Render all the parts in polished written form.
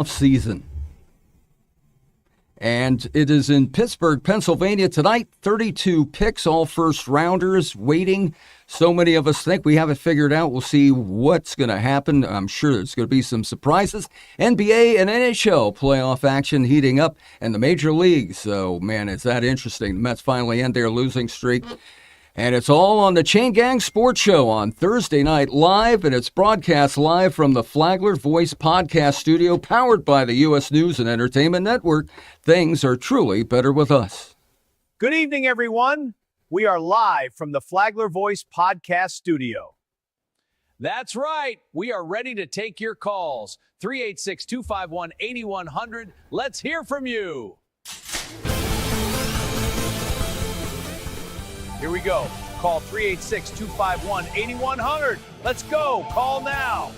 season. And it is in Pittsburgh, Pennsylvania tonight. 32 picks, all first rounders waiting. So many of us think we have it figured out. We'll see what's going to happen. I'm sure there's going to be some surprises. NBA and NHL playoff action heating up, and the major leagues. So, man, it's that interesting. The Mets finally end their losing streak. And it's all on the Chain Gang Sports Show on Thursday night live, and it's broadcast live from the Flagler Voice Podcast Studio, powered by the U.S. News and Entertainment Network. Things are truly better with us. Good evening, everyone. We are live from the Flagler Voice Podcast Studio. That's right. We are ready to take your calls. 386-251-8100. Let's hear from you. Here we go. Call 386-251-8100. Let's go. Call now.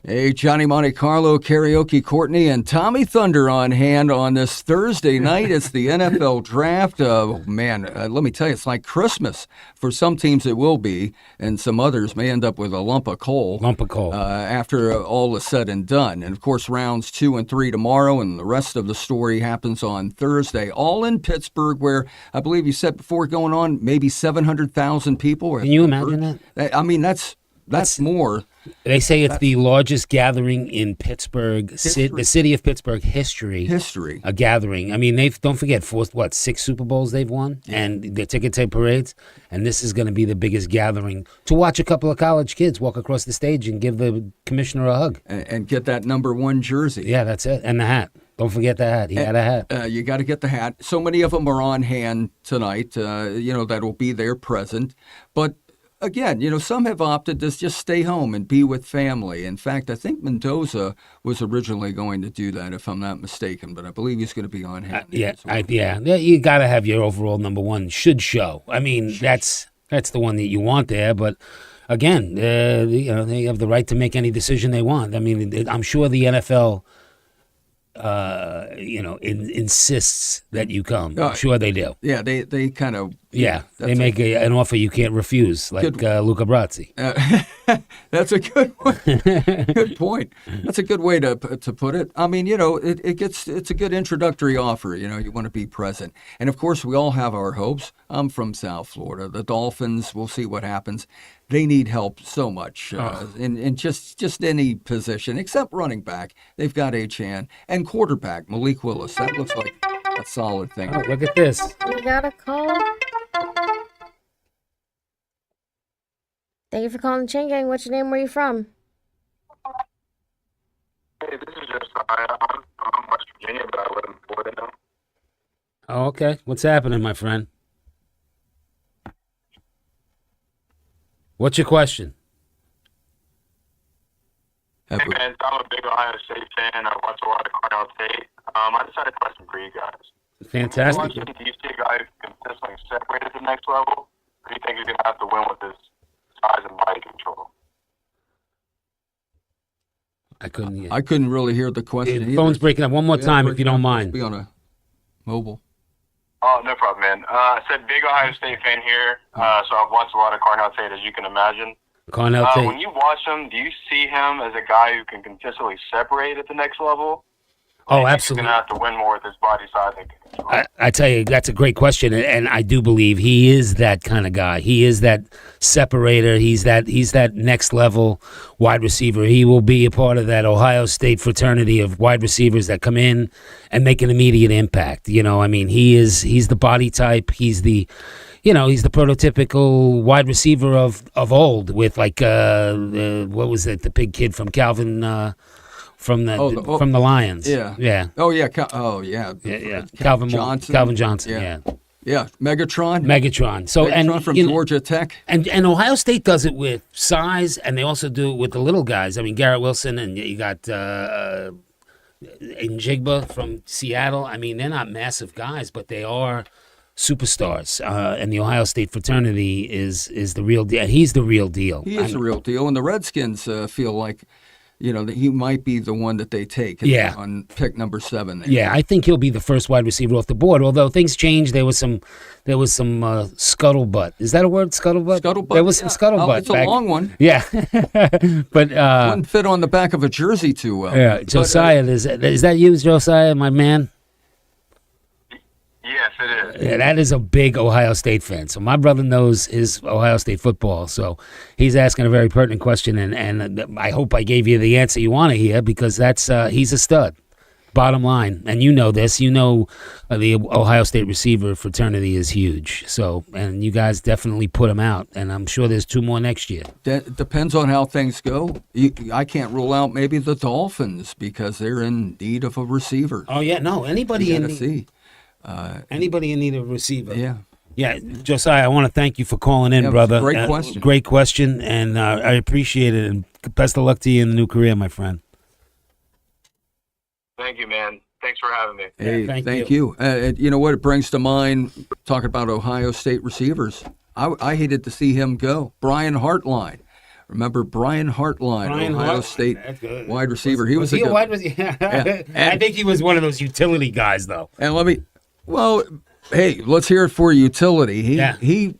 Hey, Johnny Monte Carlo, Karaoke Courtney, and Tommy Thunder on hand on this Thursday night. It's the NFL Draft. Let me tell you, it's like Christmas. For some teams it will be, and some others may end up with a lump of coal. After all is said and done. And, of course, rounds 2 and 3 tomorrow, and the rest of the story happens on Thursday. All in Pittsburgh, where I believe you said before going on, maybe 700,000 people. Can you imagine that? I mean, that's more. They say it's the largest gathering in Pittsburgh, the city of Pittsburgh history. A gathering. I mean, don't forget, 6 Super Bowls they've won, and their ticket tape parades, and this is going to be the biggest gathering to watch a couple of college kids walk across the stage and give the commissioner a hug. And get that number 1 jersey. Yeah, that's it. And the hat. Don't forget the hat. He had a hat. You got to get the hat. So many of them are on hand tonight, that will be there present. But again, some have opted to just stay home and be with family. In fact, I think Mendoza was originally going to do that, if I'm not mistaken, but I believe he's going to be on hand. You got to have your overall number 1 should show. I mean, that's the one that you want there, but again, they have the right to make any decision they want. I mean, I'm sure the NFL insists that you come. I'm sure they do. Yeah, they kind of... Yeah, they make an offer you can't refuse, like Luca Brasi. That's a good one. Good point. That's a good way to put it. I mean, it's a good introductory offer. You want to be present. And, of course, we all have our hopes. I'm from South Florida. The Dolphins, we'll see what happens. They need help so much in just any position, except running back. They've got Achane. And quarterback, Malik Willis. That looks like a solid thing. Oh, look at this. You got a call? Thank you for calling the Chain Gang. What's your name? Where are you from? Hey, this is Josiah. I'm from West Virginia, but I live in Florida now. Oh, okay. What's happening, my friend? What's your question? Hey, man, I'm a big Ohio State fan. I watch a lot of Cornell State. I just had a question for you guys. Fantastic. Do you see a guy who can consistently separate at the next level, or do you think he's going to have to win with his size and body control? I couldn't really hear the question. The phone's breaking up. One more time, if you don't mind. Be on a mobile. Oh, no problem, man. I said big Ohio State fan here, so I've watched a lot of Cornell State, as you can imagine. Cornell State. When you watch him, do you see him as a guy who can consistently separate at the next level? Oh, absolutely. He's going to have to win more with his body size and control. I tell you, that's a great question, and I do believe he is that kind of guy. He is that separator. He's that next level wide receiver. He will be a part of that Ohio State fraternity of wide receivers that come in and make an immediate impact. He's the body type. He's the prototypical wide receiver of old with what was it? The big kid from Calvin. From the Lions. Yeah. Oh, yeah. Calvin Johnson. Calvin Johnson, Yeah. Megatron. So Megatron from Georgia Tech. And Ohio State does it with size, and they also do it with the little guys. I mean, Garrett Wilson, and you got Njigba from Seattle. I mean, they're not massive guys, but they are superstars. And the Ohio State fraternity is the real deal. He's the real deal. He is the real deal. And the Redskins feel like that he might be the one that they take Yeah. on pick number 7 there. Yeah, I think he'll be the first wide receiver off the board. Although things changed, there was some scuttlebutt. Is that a word? Scuttlebutt. Scuttlebutt. There was some yeah. scuttlebutt. Oh, it's a back- long one. Yeah, but Wouldn't fit on the back of a jersey too well. yeah, But, Josiah, is that you, Josiah, my man? Yes, it is. Yeah, that is a big Ohio State fan. So my brother knows his Ohio State football. So he's asking a very pertinent question, and I hope I gave you the answer you want to hear because he's a stud. Bottom line, and you know this, the Ohio State receiver fraternity is huge. So, and you guys definitely put him out, and I'm sure there's 2 more next year. That depends on how things go. I can't rule out maybe the Dolphins because they're in need of a receiver. Oh yeah, no, anybody You in gotta see. need of a receiver. Yeah. Yeah, Josiah, I want to thank you for calling in, Yeah, it was a brother. great question. Great question, and I appreciate it. And best of luck to you in the new career, my friend. Thank you, man. Thanks for having me. Hey, thank thank you. You know what? It brings to mind talking about Ohio State receivers. I hated to see him go. Brian Hartline. Remember Brian Hartline, Ohio State That's good. wide receiver. He was a he good. a wide receiver? I And- think he was one of those utility guys, though. And hey, let's hear it for utility. He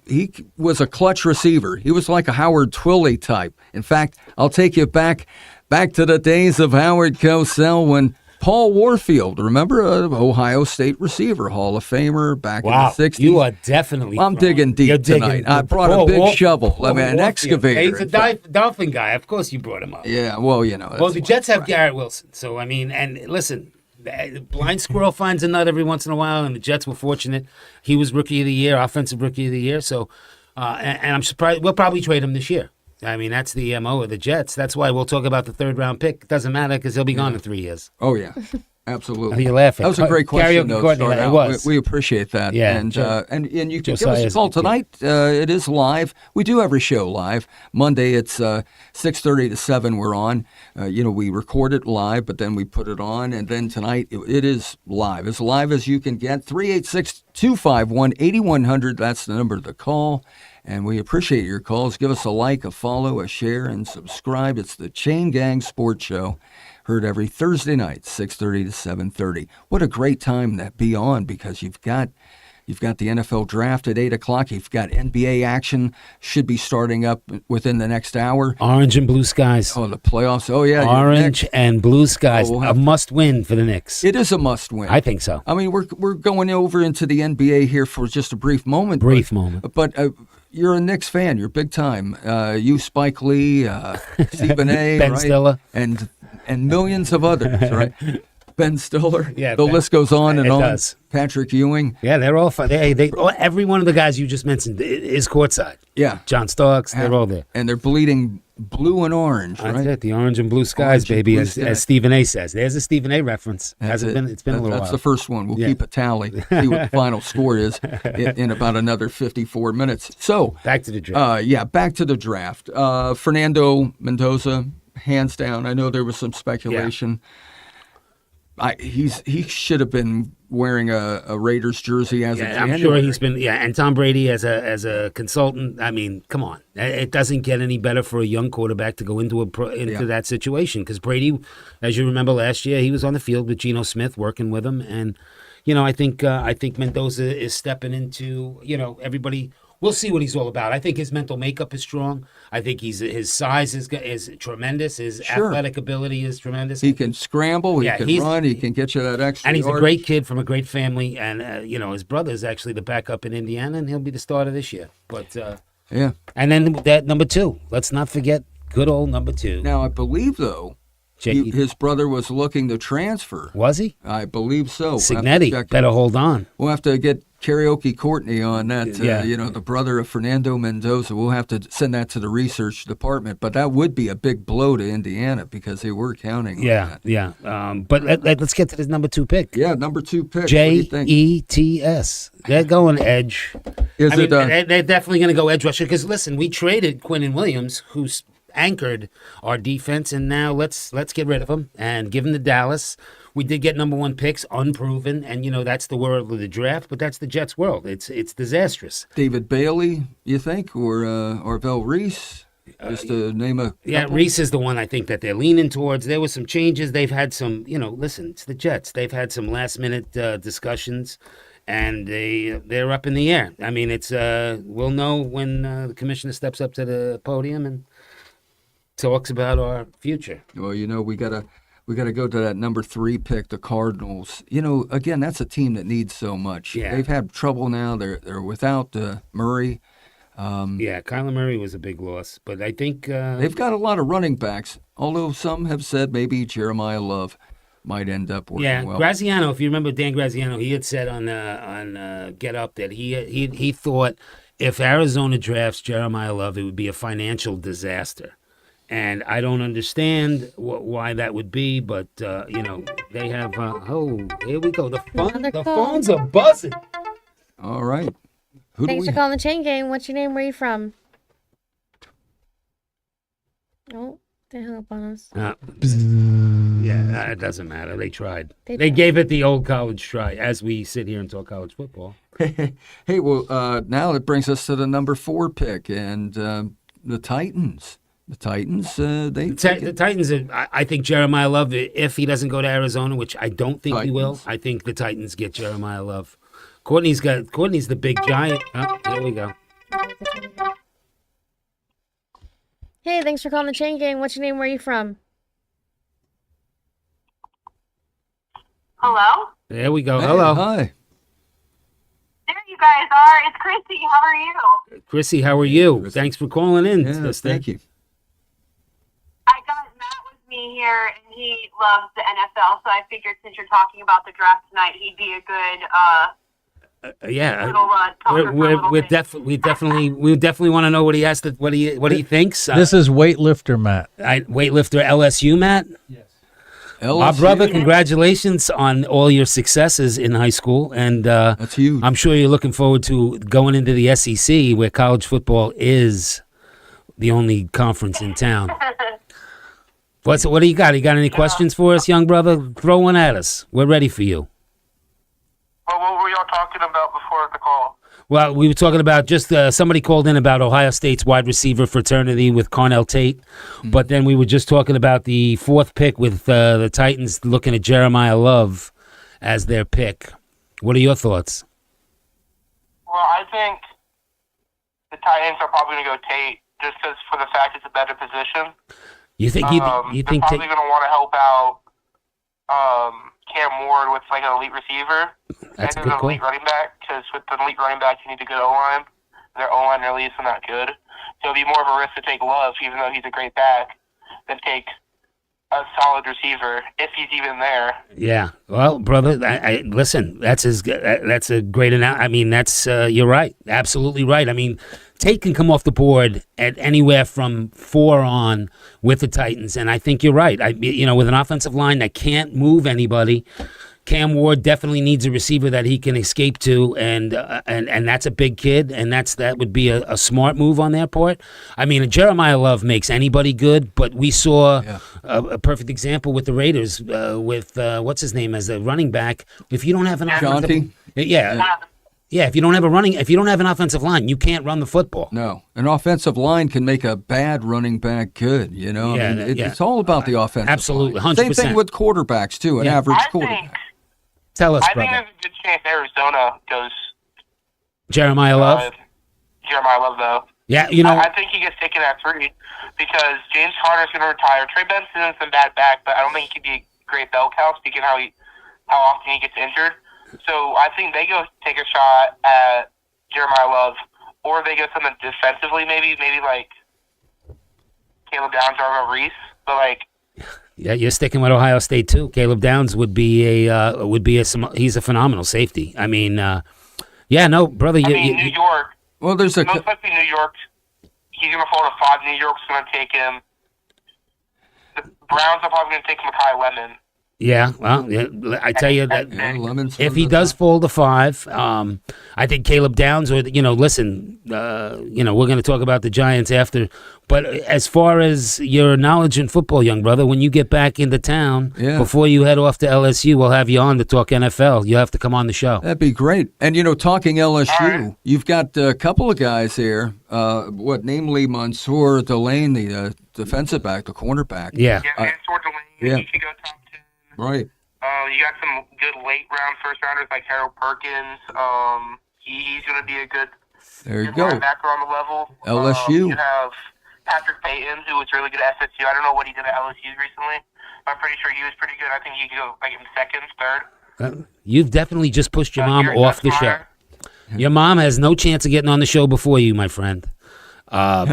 was a clutch receiver. He was like a Howard Twilley type. In fact, I'll take you back to the days of Howard Cosell when Paul Warfield, remember, Ohio State receiver, Hall of Famer back in the 60s. You are definitely. I'm wrong. digging deep You're digging tonight. I deep. brought a Paul big Wolf- shovel. Paul I mean, an Warfield. excavator. Hey, he's a dolphin guy. Of course, you brought him up. Yeah, well, Well, the Jets have Garrett Wilson, so I mean, and listen, the blind squirrel finds a nut every once in a while, and the Jets were fortunate. He was Rookie of the Year, Offensive Rookie of the Year. So, and I'm surprised we'll probably trade him this year. I mean, that's the MO of the Jets. That's why we'll talk about the 3rd-round pick. It doesn't matter because he'll be gone in 3 years. Oh, yeah. Absolutely. You're laughing. That was a great question, Karaoke though. Courtney, start it out. was. We appreciate that. Yeah, And sure. and you can give us Josiah's a call good, too. tonight. It is live. We do every show live. Monday, it's 6:30 to 7 we're on. We record it live, but then we put it on. And then tonight, it is live. As live as you can get. 386-251-8100. That's the number to call. And we appreciate your calls. Give us a like, a follow, a share, and subscribe. It's the Chain Gang Sports Show. Heard every Thursday night, 6:30 to 7:30. What a great time that be on because you've got the NFL draft at 8 o'clock. You've got NBA action should be starting up within the next hour. Orange and blue skies. Oh, the playoffs. Oh yeah, Orange and blue skies. Oh, we'll a have- must win for the Knicks. It is a must win. I think so. I mean, we're going over into the NBA here for just a brief moment. Moment. But you're a Knicks fan. You're big time. You, Spike Lee, Stephen A. Ben right? Stiller. And millions of others, right? Ben Stiller. Yeah, the Ben- list goes on and it on. does. Patrick Ewing. Yeah, they're all fun. Every one of the guys you just mentioned is courtside. Yeah. John Starks, they're all there. And they're bleeding blue and orange, That's right? it, the orange and blue skies, Orange and baby, blue as skies. Stephen A. says. There's a Stephen A. reference. That's Hasn't it. been? It's been a little That's while. the first one. We'll Yeah. keep a tally. See what the final score is in about another 54 minutes. So, Back to the draft. back to the draft. Fernando Mendoza, hands down. I know there was some speculation. He should have been wearing a Raiders jersey as of Yeah, I'm January. sure he's been. Yeah, and Tom Brady as a consultant. I mean, come on, it doesn't get any better for a young quarterback to go into that situation because Brady, as you remember last year, he was on the field with Geno Smith working with him, and I think Mendoza is stepping into everybody. We'll see what he's all about. I think his mental makeup is strong. I think his size is tremendous. His Sure. athletic ability is tremendous. He can scramble. He Yeah, can he's- run. He can get you that extra. And he's a yard. great kid from a great family, and his brother's actually the backup in Indiana, and he'll be the starter this year. But Yeah. and then that number 2, let's not forget good old number 2. Now I believe though, his brother was looking to transfer. Was he? I believe so. We'll have to Signetti check- better hold on. We'll have to get Karaoke Courtney on that. Yeah. The brother of Fernando Mendoza. We'll have to send that to the research department. But that would be a big blow to Indiana because they were counting on that. Yeah. But let's get to this number 2 pick. Yeah, number 2 pick. What do you think? Jets. They're going edge. Is I mean, it? they're definitely going to go edge rusher because listen, we traded Quinnen Williams, who's anchored our defense, and now let's get rid of him and give him to Dallas. We did get number 1 picks, unproven, and that's the world of the draft, but that's the Jets' world. It's disastrous. David Bailey, you think, or Arvell Reese? Just to name a Yeah, couple. Reese is the one I think that they're leaning towards. There was some changes. They've had some, listen, it's the Jets. They've had some last minute discussions, and they're up in the air. I mean, it's we'll know when the commissioner steps up to the podium and talks about our future. Well, we gotta go to that number 3 pick, the Cardinals. Again, that's a team that needs so much. Yeah. They've had trouble now. They're without Murray. Yeah, Kyler Murray was a big loss, but I think They've got a lot of running backs, although some have said maybe Jeremiah Love might end up working yeah, well. Graziano. If you remember Dan Graziano, he had said on Get Up that he thought if Arizona drafts Jeremiah Love, it would be a financial disaster. And I don't understand why that would be, but they have. Here we go. The Another call. phones are buzzing. All right. Who Thanks do for we calling the chain gang. What's your name? Where you from? Oh, they hung up on us. Yeah, it doesn't matter. They tried. They They tried. gave it the old college try. As we sit here and talk college football. Hey, well, now it brings us to the number 4 pick, and the Titans. The Titans, The Titans. I think Jeremiah Love, if he doesn't go to Arizona, which I don't think he will, Titans. I think the Titans get Jeremiah Love. Courtney's the big giant. Oh, there we go. Hey, thanks for calling the chain gang. What's your name? Where you from? Hello? There we go. Hey, Hello, Hi. There you guys are. It's Chrissy. How are you? Chrissy. How are you? Chrissy. Thanks for calling in. Yeah, sister. thank you. I got Matt with me here, and he loves the NFL, so I figured since you're talking about the draft tonight, he'd be a good Yeah, little talker for a little we bit. definitely want to know what he has to what he thinks. This is weightlifter Matt. Weightlifter LSU, Matt. Our LSU, brother, congratulations on all your successes in high school, and That's huge. I'm sure you're looking forward to going into the SEC, where college football is the only conference in town. What do you got? You got any questions for us, young brother? Throw one at us. We're ready for you. Well, what were y'all talking about before the call? Well, we were talking about just somebody called in about Ohio State's wide receiver fraternity with Carnell Tate, but then we were just talking about the 4th pick with the Titans looking at Jeremiah Love as their pick. What are your thoughts? Well, I think the Titans are probably going to go Tate just because for the fact it's a better position. You think They're Tate? probably going to want to help out Cam Ward with like an elite receiver That's a and good an call. elite running back because with the elite running back you need a good O-line. Their O-line really isn't that good. So it'd be more of a risk to take Love, even though he's a great back, than take a solid receiver if he's even there. Yeah. Well, brother, I listen. That's a great analogy. I mean, that's you're right. Absolutely right. I mean, Tate can come off the board at anywhere from 4 on with the Titans, and I think you're right. With an offensive line that can't move anybody, Cam Ward definitely needs a receiver that he can escape to, and that's a big kid, and that would be a smart move on their part. I mean, Jeremiah Love makes anybody good, but we saw a perfect example with the Raiders with what's his name as the running back. If you don't have an Shanti? if you don't have an offensive line, you can't run the football. No, an offensive line can make a bad running back good. I mean, it's all about the offensive Absolutely, line. 100%. Same thing with quarterbacks too. An Yeah. average I think quarterback. Tell us, I think brother. there's a good chance Arizona goes Jeremiah Love. Jeremiah Love though. Yeah, I think he gets taken at 3 because James Conner's going to retire. Trey Benson is a bad back, but I don't think he could be a great bell cow speaking how often he gets injured. So I think they go take a shot at Jeremiah Love, or they go something defensively, maybe like Caleb Downs or Reese, but like. Yeah, you're sticking with Ohio State too. Caleb Downs would be he's a phenomenal safety. I mean, brother. New York. Well, there's a Most likely New York. He's going to fall to 5. New York's going to take him. The Browns are probably going to take Mekhi Lemon. Yeah, well, yeah, I tell you that Yeah, Lemons if from he the does top. fall to 5, I think Caleb Downs, or listen, we're going to talk about the Giants after. But as far as your knowledge in football, young brother, when you get back into town, Yeah. before you head off to LSU, we'll have you on to talk NFL. You have to come on the show. That'd be great. And, talking LSU, All right. you've got a couple of guys here, namely Mansour Delane, the defensive back, the cornerback. Yeah. Yeah, Mansour Delane, yeah. he should go top 10. Right. You got some good late round first rounders like Harold Perkins. He's going to be a good There you good go. linebacker on the level. LSU. You have Patrick Payton, who was really good at FSU. I don't know what he did at LSU recently. But I'm pretty sure he was pretty good. I think he could go like in second, third. You've definitely just pushed your mom Garrett off the show. Nussmeier. Your mom has no chance of getting on the show before you, my friend. But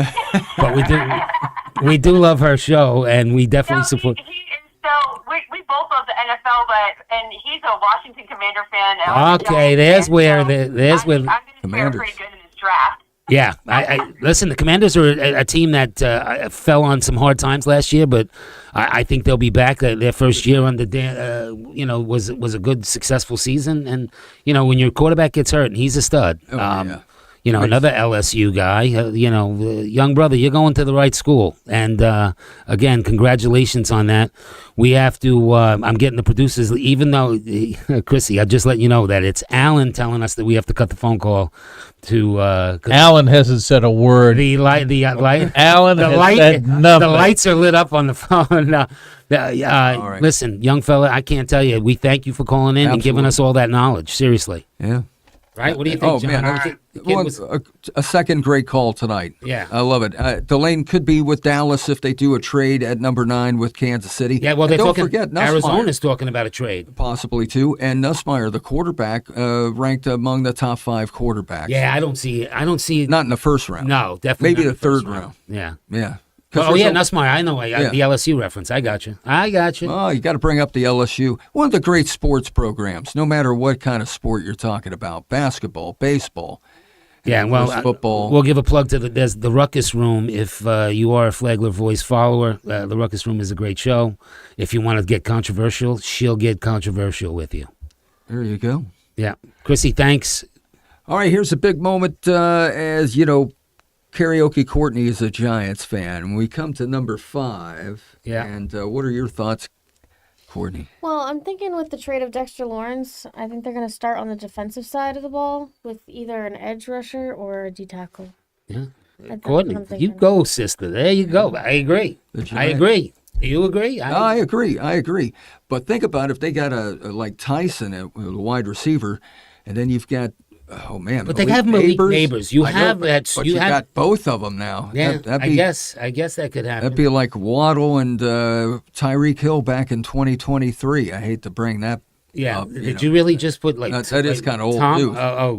we do love her show, and we definitely support. He is so. We both love the NFL, and he's a Washington Commander fan. and I'm a Okay, Giants there's fan, where so there's where. I'm going to fare Commanders. pretty good in this draft. Yeah, I listen. The Commanders are a team that fell on some hard times last year, but I think they'll be back. Their first year under Dan, was a good, successful season. And when your quarterback gets hurt, and he's a stud. Oh, yeah. Another LSU guy. Young brother, you're going to the right school. And again, congratulations on that. We have to. I'm getting the producers, even though Chrissy, I just let you know that it's Alan telling us that we have to cut the phone call to. Alan hasn't said a word. The light. Alan The has light. said nothing. The lights are lit up on the phone. right. Listen, young fella, I can't tell you. We thank you for calling in and giving Absolutely. us all that knowledge. Seriously, Yeah. right? What do you think, Oh, John? man. I think the kid Well, was- a second great call tonight. Yeah. I love it. Delane could be with Dallas if they do a trade at number 9 with Kansas City. yeah, well, And they're don't talking. forget Nussmeier, Arizona's talking about a trade. possibly too, and Nussmeier, the quarterback, ranked among the top 5 quarterbacks. Yeah, I don't see. Not in the first round. No, definitely. Maybe not the first third round. Yeah. Yeah. 'Cause Oh there's yeah, a- Nussmeier. I know. Yeah. The LSU reference. I got you. Oh, you got to bring up the LSU. One of the great sports programs, no matter what kind of sport you're talking about, basketball, baseball. Yeah, of well, course, football. We'll give a plug to there's the Ruckus Room. If you are a Flagler Voice follower, the Ruckus Room is a great show. If you want to get controversial, she'll get controversial with you. There you go. Yeah, Chrissy, thanks. All right, here's a big moment. As Karaoke Courtney is a Giants fan. We come to number 5. Yeah. And what are your thoughts, Courtney? Well, I'm thinking with the trade of Dexter Lawrence, I think they're going to start on the defensive side of the ball with either an edge rusher or a D tackle. Yeah, That's Courtney, what I'm you thinking. go, sister. There you go. I agree. The I Giants. agree. Do you agree? I agree. But think about if they got a like Tyson, a wide receiver, and then you've got, oh man, But they have Malik Neighbors. You I know, have but- that- But you you have- got both of them now. Yeah, That'd I be, guess that could happen. That'd be like Waddle and Tyreek Hill back in 2023. I hate to bring that yeah. up. Did you really just put like that is like kind of old Tom? news.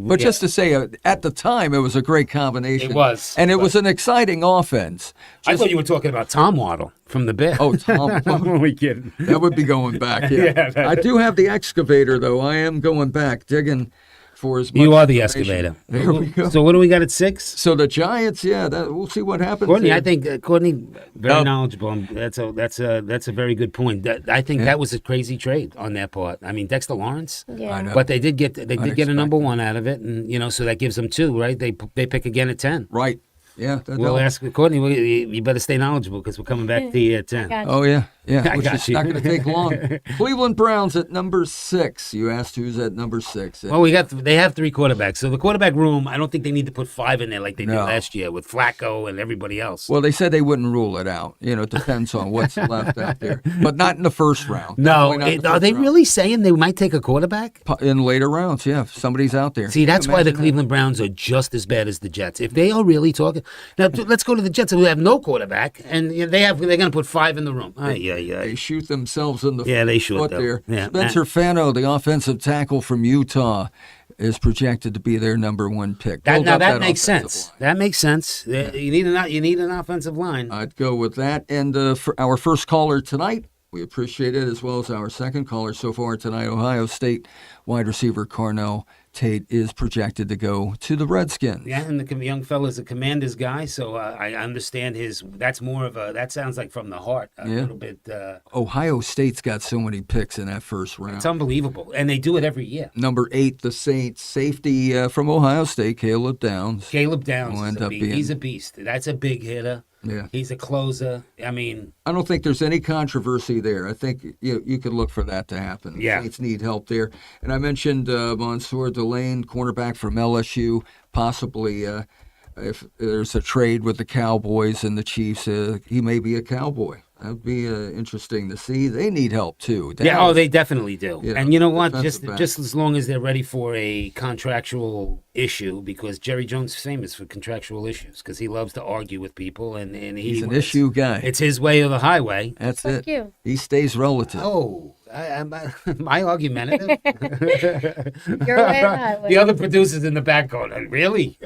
But yeah. just to say, at the time, it was a great combination. It was. And it was an exciting offense. I thought you were talking about Tom Waddle from the Bears. Oh, Tom. Were we kidding? That would be going back, yeah. Yeah. I do have the excavator, though. I am going back, digging for as much You are the information. excavator. There we go. So what do we got at 6? So the Giants, we'll see what happens. Courtney, here. I think Courtney very No. knowledgeable. And that's a very good point. I think that was a crazy trade on their part. I mean, Dexter Lawrence, Yeah. I know. but they did get a number Unexpected. 1 out of it, and so that gives them 2, right? They pick again at 10. Right. Yeah. We'll ask Courtney. You better stay knowledgeable because we're coming back to you at 10. Gotcha. Oh, yeah. Yeah. I Which got is you. not going to take long. Cleveland Browns at number 6. You asked who's at number 6. Well, they have 3 quarterbacks. So the quarterback room, I don't think they need to put 5 in there like they did No. last year with Flacco and everybody else. Well, they said they wouldn't rule it out. It depends on what's left out there. But not in the first round. no, Definitely not in the are first they round. really saying they might take a quarterback? In later rounds, yeah. If somebody's out there. See, that's why the Imagine that. Cleveland Browns are just as bad as the Jets. If they are really talking now, let's go to the Jets who have no quarterback, and they're going to put 5 in the room. They shoot themselves in the Yeah, they should, foot though. there. Yeah, Spencer Fano, the offensive tackle from Utah, is projected to be their number 1 pick. Build up That makes offensive sense. line. That makes sense. You need an offensive line. I'd go with that. And for our first caller tonight, we appreciate it, as well as our second caller so far tonight, Ohio State wide receiver Cornell Tate is projected to go to the Redskins. Yeah, and the young fella's a Commanders guy, so I understand his. That's more of a. That sounds like from the heart a Yeah. little bit. Ohio State's got so many picks in that first round. It's unbelievable, and they do it every year. Number 8, the Saints safety from Ohio State, Caleb Downs. Caleb Downs, Will is end a up beast. being- He's a beast. That's a big hitter. Yeah. He's a closer. I mean, I don't think there's any controversy there. I think you could look for that to happen. Yeah. Saints need help there. And I mentioned Mansour Delane, cornerback from LSU, possibly if there's a trade with the Cowboys and the Chiefs, he may be a Cowboy. That would be interesting to see. They need help too. yeah. Oh, they definitely do. Yeah, And you know what? defensive back. Just as long as they're ready for a contractual issue, because Jerry Jones is famous for contractual issues, because he loves to argue with people, and He's an issue guy. It's his way or the highway. That's Fuck it. you. He stays relative. Oh, am I argumentative? Your way or highway. The other producers in the back going, really?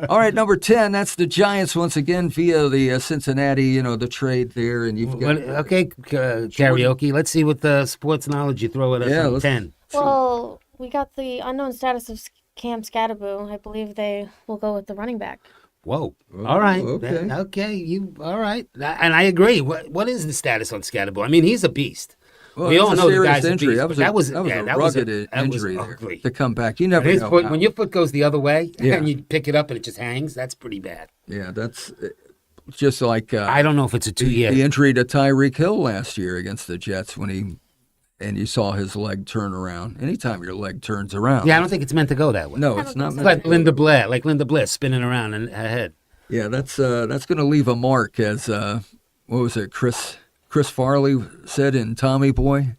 All right, number 10, that's the Giants once again via the Cincinnati, the trade there. And you've got. Okay, karaoke. Let's see what the sports knowledge you throw at us Yeah, on let's- 10. Well, we got the unknown status of Cam Scatterboo. I believe they will go with the running back. Whoa. All right. okay. Okay. You all right? And I agree. What is the status on Scatterboo? I mean, he's a beast. Well, we that's all a know the serious guy's a injury. beast, That but was that was a that rugged that was injury there ugly. to come back. You never His know. foot, how- when your foot goes the other way Yeah. and you pick it up and it just hangs, that's pretty bad. Yeah, that's just like I don't know if it's a 2-year. the injury to Tyreek Hill last year against the Jets when you saw his leg turn around. Anytime your leg turns around. Yeah, I don't think it's meant to go that way. No, it's not. It's meant like to. Linda Blair spinning around in her head. Yeah, that's going to leave a mark, as what was it? Chris Farley said in Tommy Boy.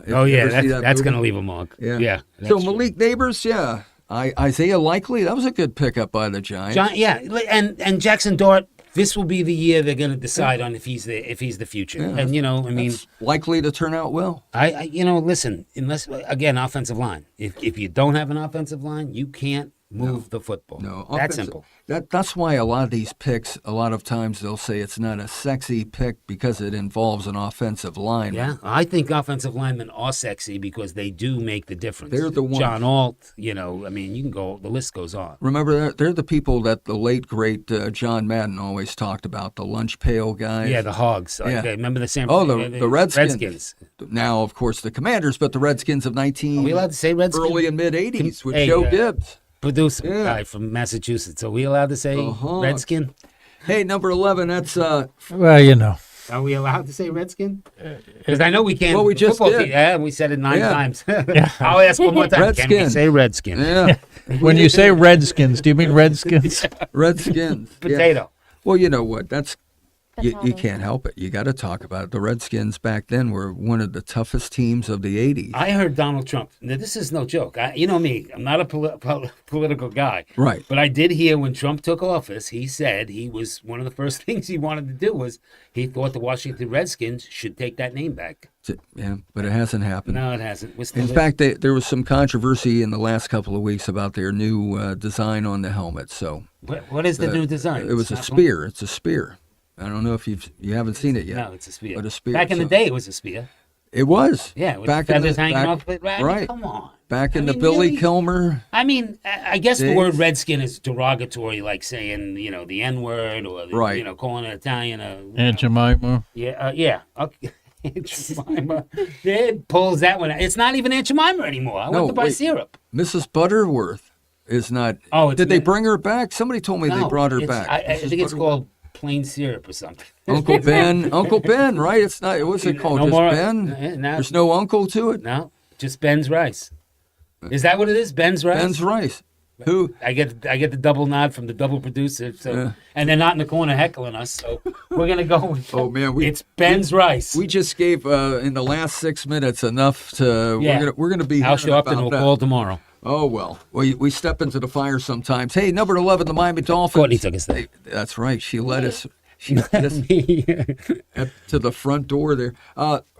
If Oh you yeah, ever see that's that going movie. to leave a mark. Yeah. Yeah. So that's true. Malik Neighbors, yeah. Isaiah Likely, that was a good pickup by the Giants. And Jackson Dart. This will be the year they're going to decide on if he's the future. Yeah. And I mean, It's likely to turn out well. I listen. Unless again, offensive line. If you don't have an offensive line, you can't move the football. No, That's offensive- simple. That's why a lot of these picks, a lot of times they'll say it's not a sexy pick because it involves an offensive line. Yeah, I think offensive linemen are sexy because they do make the difference. They're the ones. John Alt. I mean, you can go. The list goes on. Remember, they're the people that the late, great John Madden always talked about, the lunch pail guys. Yeah, the Hogs. Yeah. Okay, remember the San Oh, the Redskins. Redskins. Now, of course, the Commanders, but the Redskins of Are we allowed to say Redskins? early and mid-'80s with Hey, Joe Gibbs. Producer Yeah. guy from Massachusetts. Are we allowed to say Uh-huh. Redskin? Hey, number 11, that's Well, Are we allowed to say Redskin? Because I know we can't. Well, we just football did. team- Yeah, we said it 9 Yeah. times. I'll ask one more time. Can we Redskin. say Redskin? yeah, when you say Redskins, do you mean Redskins? Redskins. Yeah. Potato. Well, you know what? You Potato. can't help it. You got to talk about it. The Redskins back then were one of the toughest teams of the 80s. I heard Donald Trump. Now, this is no joke. You know me. I'm not a political guy. Right. But I did hear when Trump took office, he said he was one of the first things he wanted to do was he thought the Washington Redskins should take that name back. Yeah, but it hasn't happened. No, it hasn't. We're still In there. fact, there was some controversy in the last couple of weeks about their new design on the helmet. So What is the new design? it was a It's not- spear. It's a spear. I don't know if you haven't seen it yet. No, it's a spear. But a spear, Back in the so- day, it was a spear. It was. Yeah, with back feathers in the, hanging back, off it. right. Come on. Back in I the mean, Billy really? Kilmer. I mean, I guess the Days. word redskin is derogatory, like saying, the N word or, Right. calling an Italian Aunt Jemima. yeah. Okay. Aunt Jemima. It pulls that one out. It's not even Aunt Jemima anymore. I No, went to buy wait. syrup. Mrs. Butterworth is not. Oh, it's did they Mi- bring her back? Somebody told me they No, brought her it's- back. I Mrs. think it's Butterworth. called plain syrup or something. Uncle Ben. Uncle Ben, right? It's not. What's it called? No Just more- Ben. no. There's no uncle to it. No, just Ben's rice. Is that what it is? Ben's rice? Ben's rice. Who? I get the double nod from the double producer, so Yeah. and they're not in the corner heckling us, so we're gonna go with Oh man, it's Ben's rice. We just gave in the last 6 minutes enough to. Yeah. We're gonna be. I'll hearing show up and about we'll that. call tomorrow. Oh well, we step into the fire sometimes. Hey, number 11, the Miami Dolphins. Courtney took us there. Hey, that's right. She led us. She led us to the front door there.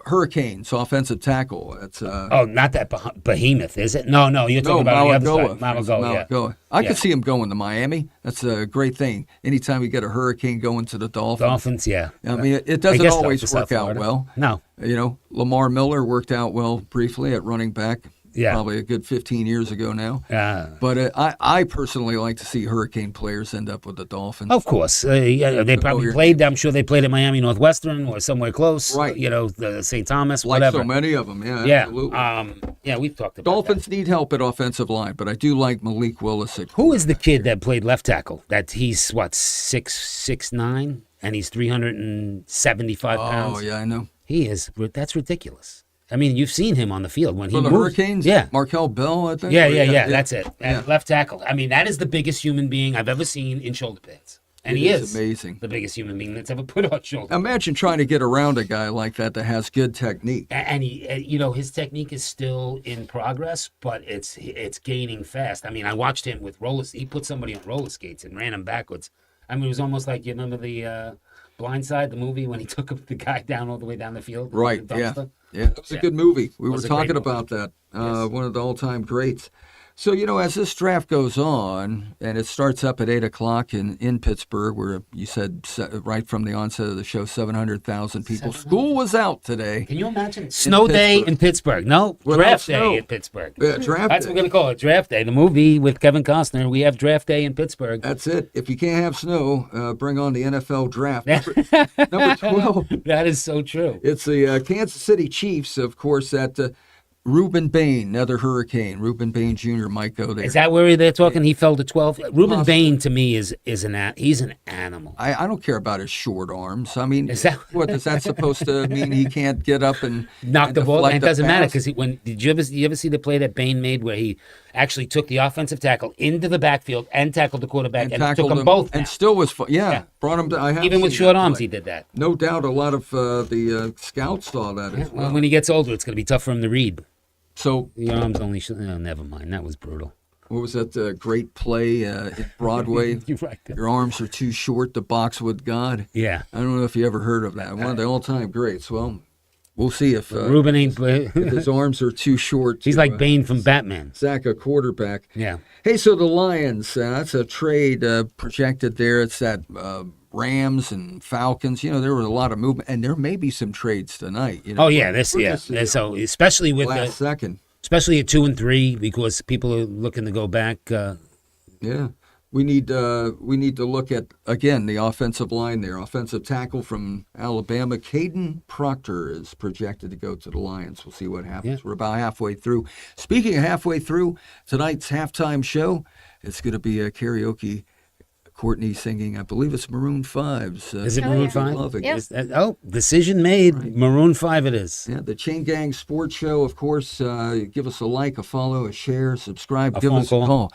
Hurricanes, offensive tackle. That's Oh, not that behemoth, is it? No, you're talking about the other side. Malagoa, yeah. Malagoa. I Yeah. could see him going to Miami. That's a great thing. Anytime you get a hurricane going to the Dolphins. Dolphins, yeah. I mean, it I doesn't guess always so, for work South out Florida. well. No. Lamar Miller worked out well briefly at running back. Yeah. probably a good 15 years ago now. Uh, But I personally like to see Hurricane players end up with the Dolphins. Of course, yeah, they probably here. played. I'm sure they played at Miami Northwestern or somewhere close. Right. You know, the St. Thomas, like whatever. so many of them, yeah, Yeah. absolutely. Yeah, we've talked about Dolphins need help at offensive line, but I do like Malik Willis. Who is the kid that played left tackle? That he's what 6'9" and he's 375 pounds. Oh, yeah, I know. He is. That's ridiculous. I mean, you've seen him on the field when he For the moves. Hurricanes? Yeah. Markel Bell, I think? Yeah, Or- yeah. That's it. Yeah. Left tackle. I mean, that is the biggest human being I've ever seen in shoulder pads. And It he is is amazing. the biggest human being that's ever put on shoulder. Imagine trying to get around a guy like that that has good technique. And he, you know, his technique is still in progress, but it's gaining fast. I mean, I watched him with roller. He put somebody on roller skates and ran him backwards. I mean, it was almost like, you remember the Blind Side, the movie, when he took the guy down all the way down the field? Right, the yeah. dumpster? Yeah, it was a good movie. We were was a great talking movie. about that. Yes. One of the all-time greats. So, you know, as this draft goes on, and it starts up at 8 o'clock in Pittsburgh, where you said right from the onset of the show, 700,000 people. School was out today. Can you imagine? Snow day Pittsburgh. in Pittsburgh. No, Without draft snow. day in Pittsburgh. Yeah, draft That's day. what we're going to call it, draft day. The movie with Kevin Costner, we have draft day in Pittsburgh. That's it. If you can't have snow, bring on the NFL draft. Number 12. That is so true. It's the Kansas City Chiefs, of course, at Reuben Bain, another Hurricane. Reuben Bain Jr. might go there. Is that where they're talking? He fell to 12. Reuben Possibly. Bain to me is he's an animal. I don't care about his short arms. I mean, Is that- what is that supposed to mean? He can't get up and Knock and the ball. deflect And it a doesn't matter pass? because did you ever see the play that Bain made where he actually took the offensive tackle into the backfield and tackled the quarterback and, tackled took them him, both and down. still was yeah, Yeah. brought him to. I have Even with seen short that arms, play. he did that. No doubt, a lot of the scouts saw that as well. When he gets older, it's going to be tough for him to read. So, The arms only. Never mind. That was brutal. what was that great play in Broadway? You're right. Your arms are too short to box with God. Yeah. I don't know if you ever heard of that. One of the all-time greats. Well, we'll see if Reuben ain't. if his arms are too short. He's to, like Bane from Batman. sack a quarterback. Yeah. Hey, so the Lions, that's a trade projected there. It's that Rams and Falcons. You know, there was a lot of movement, and there may be some trades tonight. You know, Oh yeah. We're just, So especially with last second. especially at 2 and 3 because people are looking to go back. Yeah. We need to look at, again, the offensive line there. Offensive tackle from Alabama, Caden Proctor, is projected to go to the Lions. We'll see what happens. Yeah. We're about halfway through. Speaking of halfway through, tonight's halftime show, it's going to be a karaoke. Courtney singing, I believe it's Maroon 5's. Is it Oh, Maroon yeah. 5? Loving. Yep. Decision made. Maroon 5 it is. Yeah, the Chain Gang Sports Show, of course. Give us a like, a follow, a share, subscribe. Give phone us call. a call.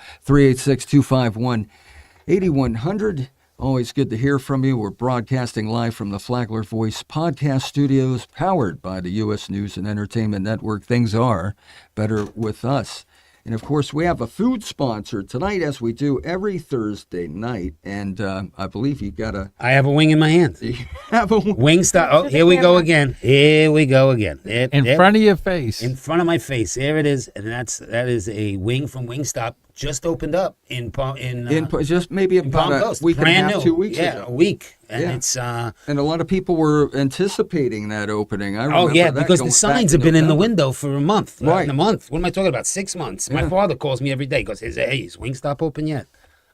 386-251-8100. Always good to hear from you. We're broadcasting live from the Flagler Voice podcast studios, powered by the U.S. News and Entertainment Network. Things are better with us. And, of course, we have a food sponsor tonight, as we do every Thursday night. And I believe you've got to I have a wing in my hand. have a Wingstop. Oh, here we go again. Here we go again. In front of your face. In front of my face. There it is. And that is a wing from Wingstop. Just opened up in just maybe in Palm about Coast. a week and a Brand half, new. 2 weeks yeah, ago. a week. And Yeah. it's And a lot of people were anticipating that opening. I oh remember yeah, that because going the back signs to have been in the November. window for a month. Right. In a month. What am I talking about? 6 months. My Yeah. father calls me every day. He goes, hey, is Wingstop open yet?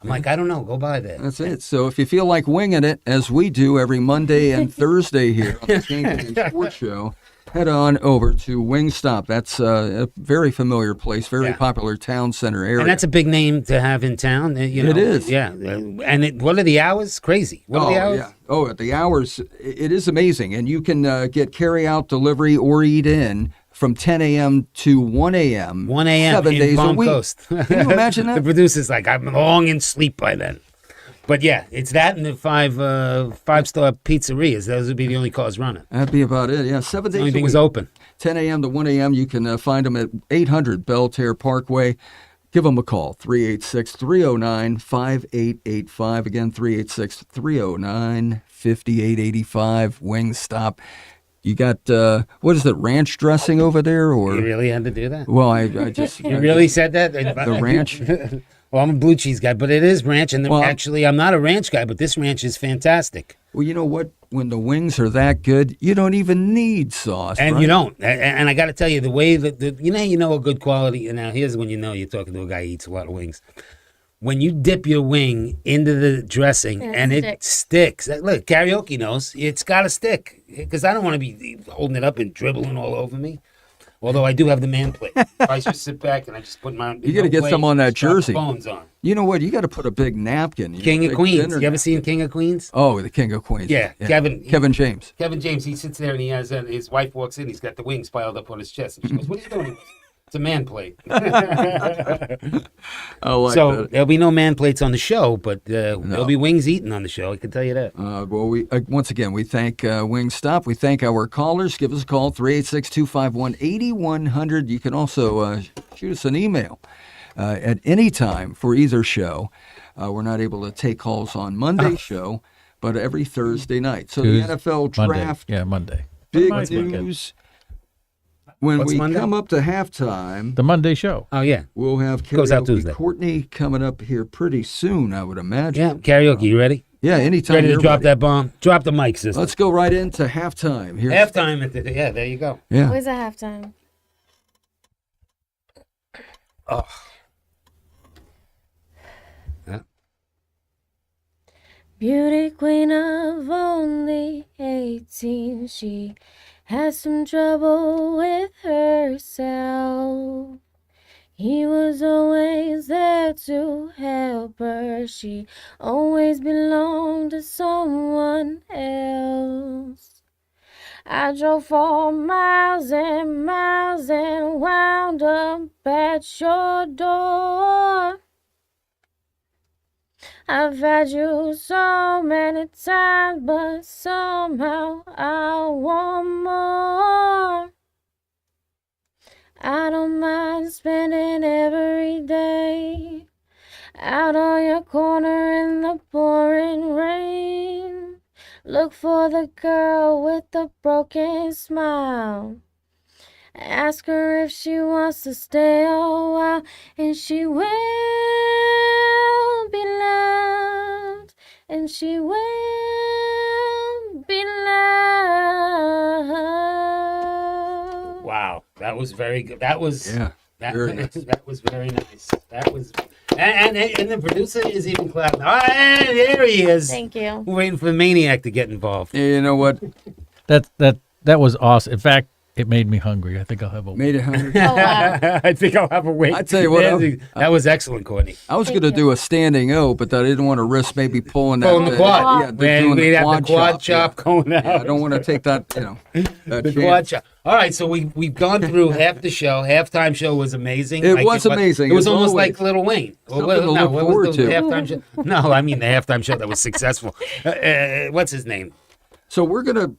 I'm like, I don't know. Go by there. That's it. So if you feel like winging it, as we do every Monday and Thursday here on the Chain Gang Sports Show, head on over to Wingstop. That's a very familiar place, very Yeah. popular town center area. And that's a big name to have in town. You know? It is. Yeah. And what are the hours? Crazy. What are the hours? Yeah. Oh, at the hours, it is amazing. And you can get carry-out, delivery, or eat in from 10 a.m. to 1 a.m. 1 a.m. 7 in days Palm a week. Coast. Can you imagine The that? producer's like, I'm long in sleep by then. But yeah, it's that and the five-star pizzerias. Those would be the only cars running. That'd be about it. Yeah, 7 The days only a thing week. is open. 10 a.m. to 1 a.m. You can find them at 800 Belterre Parkway. Give them a call, 386-309-5885. Again, 386-309-5885. Wingstop. You got, what is it, ranch dressing over there? You Or really had to do that? Well, I just... You really said that? The ranch? Well, I'm a blue cheese guy, but it is ranch. And Well, actually, I'm not a ranch guy, but this ranch is fantastic. Well, you know what? when the wings are that good, you don't even need sauce. And right? you don't. And I got to tell you, the way that you know a good quality. And now here's when you know you're talking to a guy who eats a lot of wings. When you dip your wing into the dressing and it sticks. Look, karaoke knows it's got to stick because I don't want to be holding it up and dribbling all over me. Although I do have the man plate. I just sit back and I just put my. You got to get some on that jersey. Phones on. You know what? You got to put a big napkin. King of big Queens. dinner You ever napkin. seen King of Queens? Oh, the King of Queens. Yeah, Kevin James. Kevin James. He sits there and he has his wife walks in. He's got the wings piled up on his chest, and she goes, "What are you doing?" He goes, "It's a man plate." I like So that. there'll be no man plates on the show, but there'll be wings eaten on the show. I can tell you that. Well, we once again we thank Wingstop. We thank our callers. Give us a call 386-251-8100. You can also shoot us an email at any time for either show. We're not able to take calls on Monday's show, but every Thursday night. So Tuesday, the NFL Monday. draft, Yeah, Monday. big Monday's news. When What's we Monday? come up to halftime, The Monday show. Oh yeah, we'll have Goes out Karaoke Tuesday. Courtney coming up here pretty soon, I would imagine. yeah. Karaoke. You ready? Yeah, anytime Ready to you're drop ready. that bomb? Drop the mic, sister. Let's go right into halftime. Here's, Halftime. Yeah, there you go. Yeah. Always at halftime. Oh. Yeah. Beauty queen of only 18, she had some trouble with herself. He was always there to help her. She always belonged to someone else. I drove 4 miles and miles and wound up at your door. I've had you so many times, but somehow I want more. I don't mind spending every day out on your corner in the pouring rain. Look for the girl with the broken smile. Ask her if she wants to stay a while, and she will be loved, and she will be loved. Wow, that was very good. That was Yeah, very nice. that was very nice. That was, and the producer is even clapping. Oh, there he is. Thank you. We're waiting for the maniac to get involved. You know what? That was awesome. In fact, it made me hungry. I think I'll have a. Made it hungry. Oh, wow. I think I'll have a wait. I tell you what, that was excellent, Courtney. I was Thank going to you. do a standing O, but I didn't want to risk maybe pulling that. Pulling the quad. Yeah, Man, doing we'd the have the quad chop Yeah. going out. Yeah, I don't want to take that, that The chance. quad chop. All right, so we've gone through half the show. Halftime show was amazing. It was amazing, It was as almost always. like Little Wayne. Something to look what forward was the to. halftime show? No, I mean the halftime show that was successful. What's his name? So we're gonna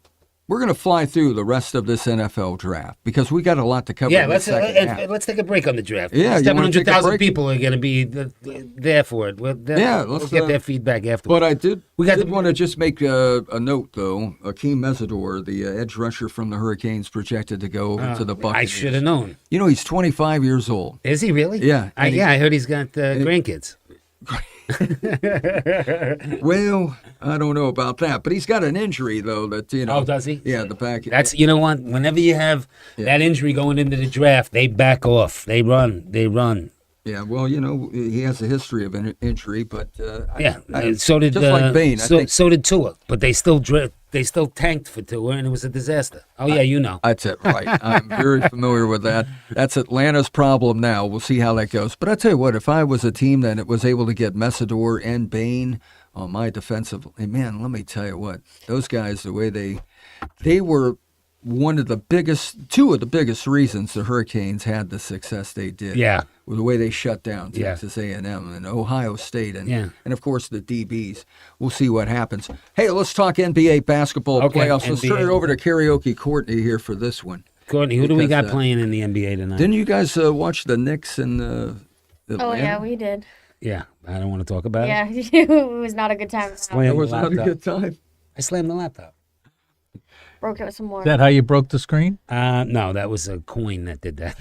fly through the rest of this NFL draft because we got a lot to cover. Yeah, in the second half. let's take a break on the draft. Yeah, you wanna take a 700,000 break? people are going to be there for it. We'll let's, get their feedback after. But I did We got did the- want to just make a note, though. Akeem Mesidor, the edge rusher from the Hurricanes, projected to go over to the I Buccaneers. should have known. You know, he's 25 years old. Is he really? Yeah, and he- I heard he's got grandkids. Well, I don't know about that, but he's got an injury, though, that, Oh, does he? Yeah, the back. That's, you know what? Whenever you have that injury going into the draft, they back off. They run. Yeah, well, he has a history of an injury, but Yeah. So did just like Bain. I think so did Tua, but they still tanked for Tua, and it was a disaster. Oh yeah, you know. that's it, right? I'm very familiar with that. That's Atlanta's problem now. We'll see how that goes. But I tell you what, if I was a team that was able to get Mesidor and Bain on my defensive, man, let me tell you what, those guys, the way they were two of the biggest reasons the Hurricanes had the success they did. Yeah. With the way they shut down Yeah. Texas A&M and Ohio State and of course the DBs. We'll see what happens. Hey, let's talk NBA basketball Okay, playoffs. Let's turn it NBA. over to Karaoke Courtney here for this one. Courtney, who do we got Because, playing in the NBA tonight? Didn't you guys watch the Knicks and Atlanta? Oh, yeah, we did. Yeah, I don't want to talk about it. Yeah, it was not a good time. Slammed That the was not a laptop. good time. I slammed the laptop. Broke it with some more. Is that how you broke the screen? No, that was a coin that did that.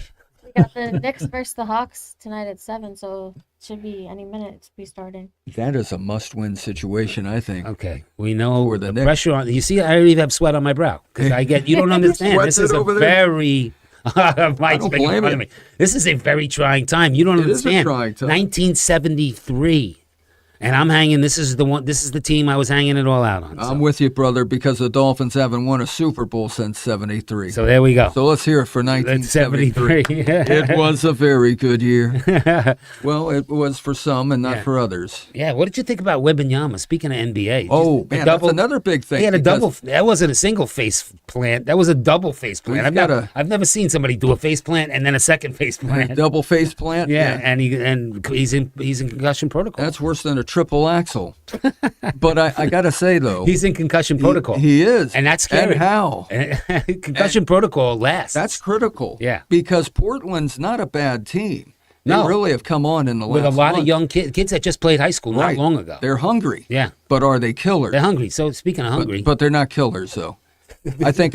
got the Knicks versus the Hawks tonight at 7, so it should be any minute to be starting. That is a must-win situation, I think. Okay, we know For the the Knicks. pressure on. You see, I already have sweat on my brow because I get. You don't understand. Sweats This is it a over there? very. Mike's don't making blame fun you. of me. This is a very trying time. You don't It is a understand. trying time. 1973, and I'm hanging. This is the one. This is the team I was hanging it all out on. I'm with you, brother, because the Dolphins haven't won a Super Bowl since '73. So there we go. So let's hear it for That's 1973. 73. It was a very good year. Well, it was for some and not Yeah. for others. Yeah, what did you think about Wembanyama? Speaking of NBA, Oh, just the man, double- that's another big thing. He had a because double. That wasn't a single face plant. That was a double face plant. We've I've got never, I've never seen somebody do a face plant and then a second face plant. double face plant. Yeah, and he's in concussion protocol. That's worse than a triple axle. But I got to say, though, He's in concussion protocol. he is. And that's scary. And how? Concussion protocol lasts. That's critical. Yeah. Because Portland's not a bad team. They No. really have come on in the with a last lot month. of young kids that just played high school Right. not long ago. They're hungry. Yeah, But are they killers? they're hungry. So speaking of hungry, But they're not killers, though. I think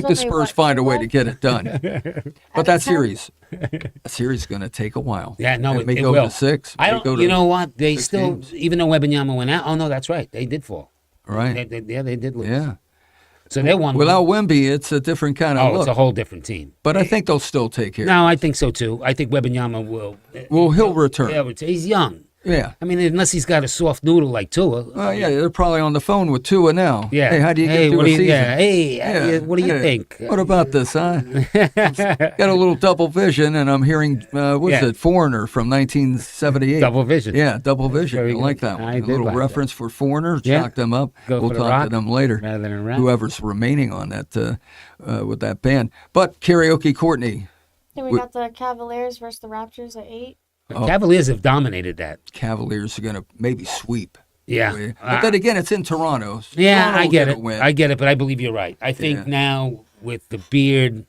the Spurs find a way to get it done. But that series is going to take a while. yeah, no, It may it go will. to 6. I may don't. go to You know what? They 6 still, games. even though Wembanyama went out. Oh no, that's right. They did fall. Right. Yeah, they did lose. Yeah. So they won. Without Wemby, it's a different kind of oh, look. it's a whole different team. But I think they'll still take care. No, I think so too. I think Wembanyama will. Well, he'll return. Yeah, he's young. Yeah. I mean, unless he's got a soft noodle like Tua. Oh, yeah, they're probably on the phone with Tua now. Yeah. Hey, how do you Hey, get through what a do you- season? yeah, hey, what do you hey, think? What about this, huh? Got a little double vision, and I'm hearing, what's Yeah. it, Foreigner from 1978. Double vision. Yeah, double vision. Very I like good. that one. I A did little like that. reference for Foreigner. Yeah. Chalk them up. Go We'll for the talk rock to them later. rather than rap. Whoever's remaining on that with that band. But Karaoke Courtney, Then we got the Cavaliers versus the Raptors at 8. Cavaliers have dominated that. Cavaliers are going to maybe sweep. Yeah. But then again, it's in Toronto. So Yeah, Toronto I will get a it. win. I get it, but I believe you're right. I think Yeah. now with the beard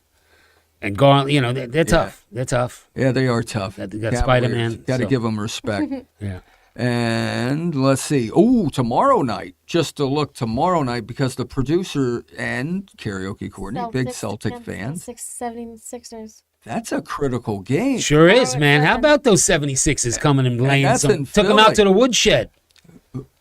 and Garland, you know, they're tough. They're tough. Yeah, they are tough. They got Spider-Man, Got to so- give them respect. Yeah. And let's see. Oh, tomorrow night. Just to look tomorrow night because the producer and Karaoke Courtney, big Celtic fan. 76ers. That's a critical game. Sure is, man. How about those 76ers coming and laying that's some? in Took them out Philly. to the woodshed.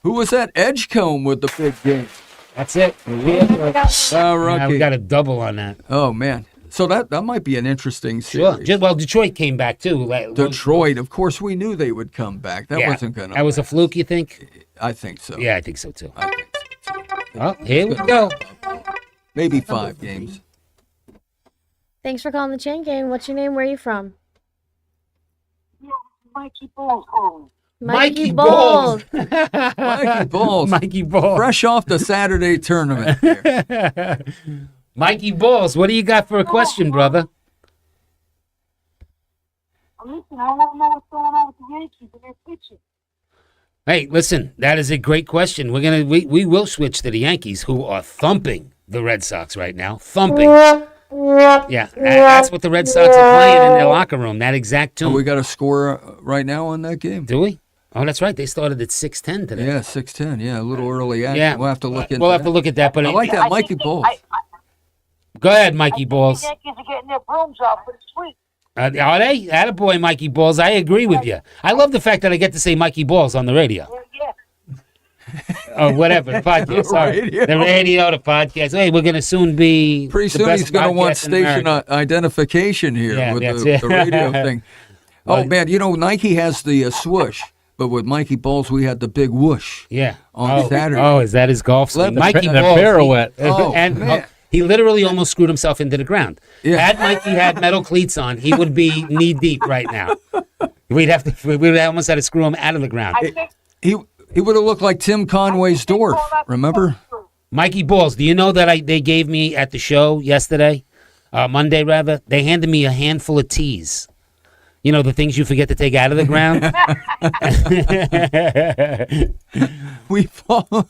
Who was that? Edgecombe with the big game. That's it. Oh, Yeah, Rocky. we got a double on that. Oh, man. So that might be an interesting Sure. series. Well, Detroit came back too. Detroit, of course, we knew they would come back. That Yeah. wasn't going to. That was a fluke, you think? I think so. Yeah, I think so too. I think so, too. Oh, here we go. Maybe 5 games. Thanks for calling the Chain Gang. What's your name? Where are you from? Mikey Balls calling. Mikey Balls. Mikey Balls. Mikey Balls. Fresh off the Saturday tournament there. Mikey Balls, what do you got for a question, brother? Listen, I want to know what's going on with the Yankees and their pitching. Hey, listen, that is a great question. We will switch to the Yankees, who are thumping the Red Sox right now. Thumping. Yeah, that's what the Red Sox are playing in their locker room. That exact Oh, tune. we got a score right now on that game. Do we? Oh, that's right. They started at 6:10 today. Yeah, 6:10. Yeah, a little early action. Yeah. We'll have to look into We'll have to that. look at that. But I like that Mikey Balls. Go ahead, Mikey Balls. The Yankees are getting their brooms out for this week. Are they? Attaboy, Mikey Balls. I agree with you. I love the fact that I get to say Mikey Balls on the radio. Yeah. Or whatever, the podcast. Sorry. radio. The radio, the podcast. Hey, we're going to soon be Pretty the soon best he's going to want podcast in station America. identification here Yeah, with that's the it. radio thing. Oh, Well- man, you know, Nike has the swoosh, but with Mikey Balls, we had the big whoosh. Yeah. On Saturday. Oh, is that his golf swing? The Mikey the Balls. pirouette. Oh, and man. he literally almost screwed himself into the ground. Yeah. Had Mikey had metal cleats on, he would be knee deep right now. We would almost had to screw him out of the ground. I think He would have looked like Tim Conway's dwarf, remember? Mikey Balls, do you know that they gave me at the show yesterday, Monday rather? They handed me a handful of teas. You know, the things you forget to take out of the ground? We follow.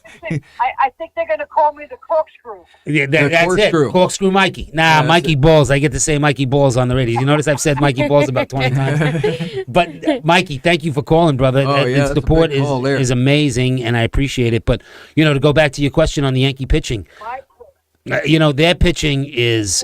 I think they're going to call me the corkscrew. Yeah, The that's corkscrew. it. Corkscrew Mikey. Nah, That's Mikey it. Balls. I get to say Mikey Balls on the radio. You notice I've said Mikey Balls about 20 times. But Mikey, thank you for calling, brother. Oh, yeah, The that's a support big call there. is amazing, and I appreciate it. But, you know, to go back to your question on the Yankee pitching, you know, their pitching is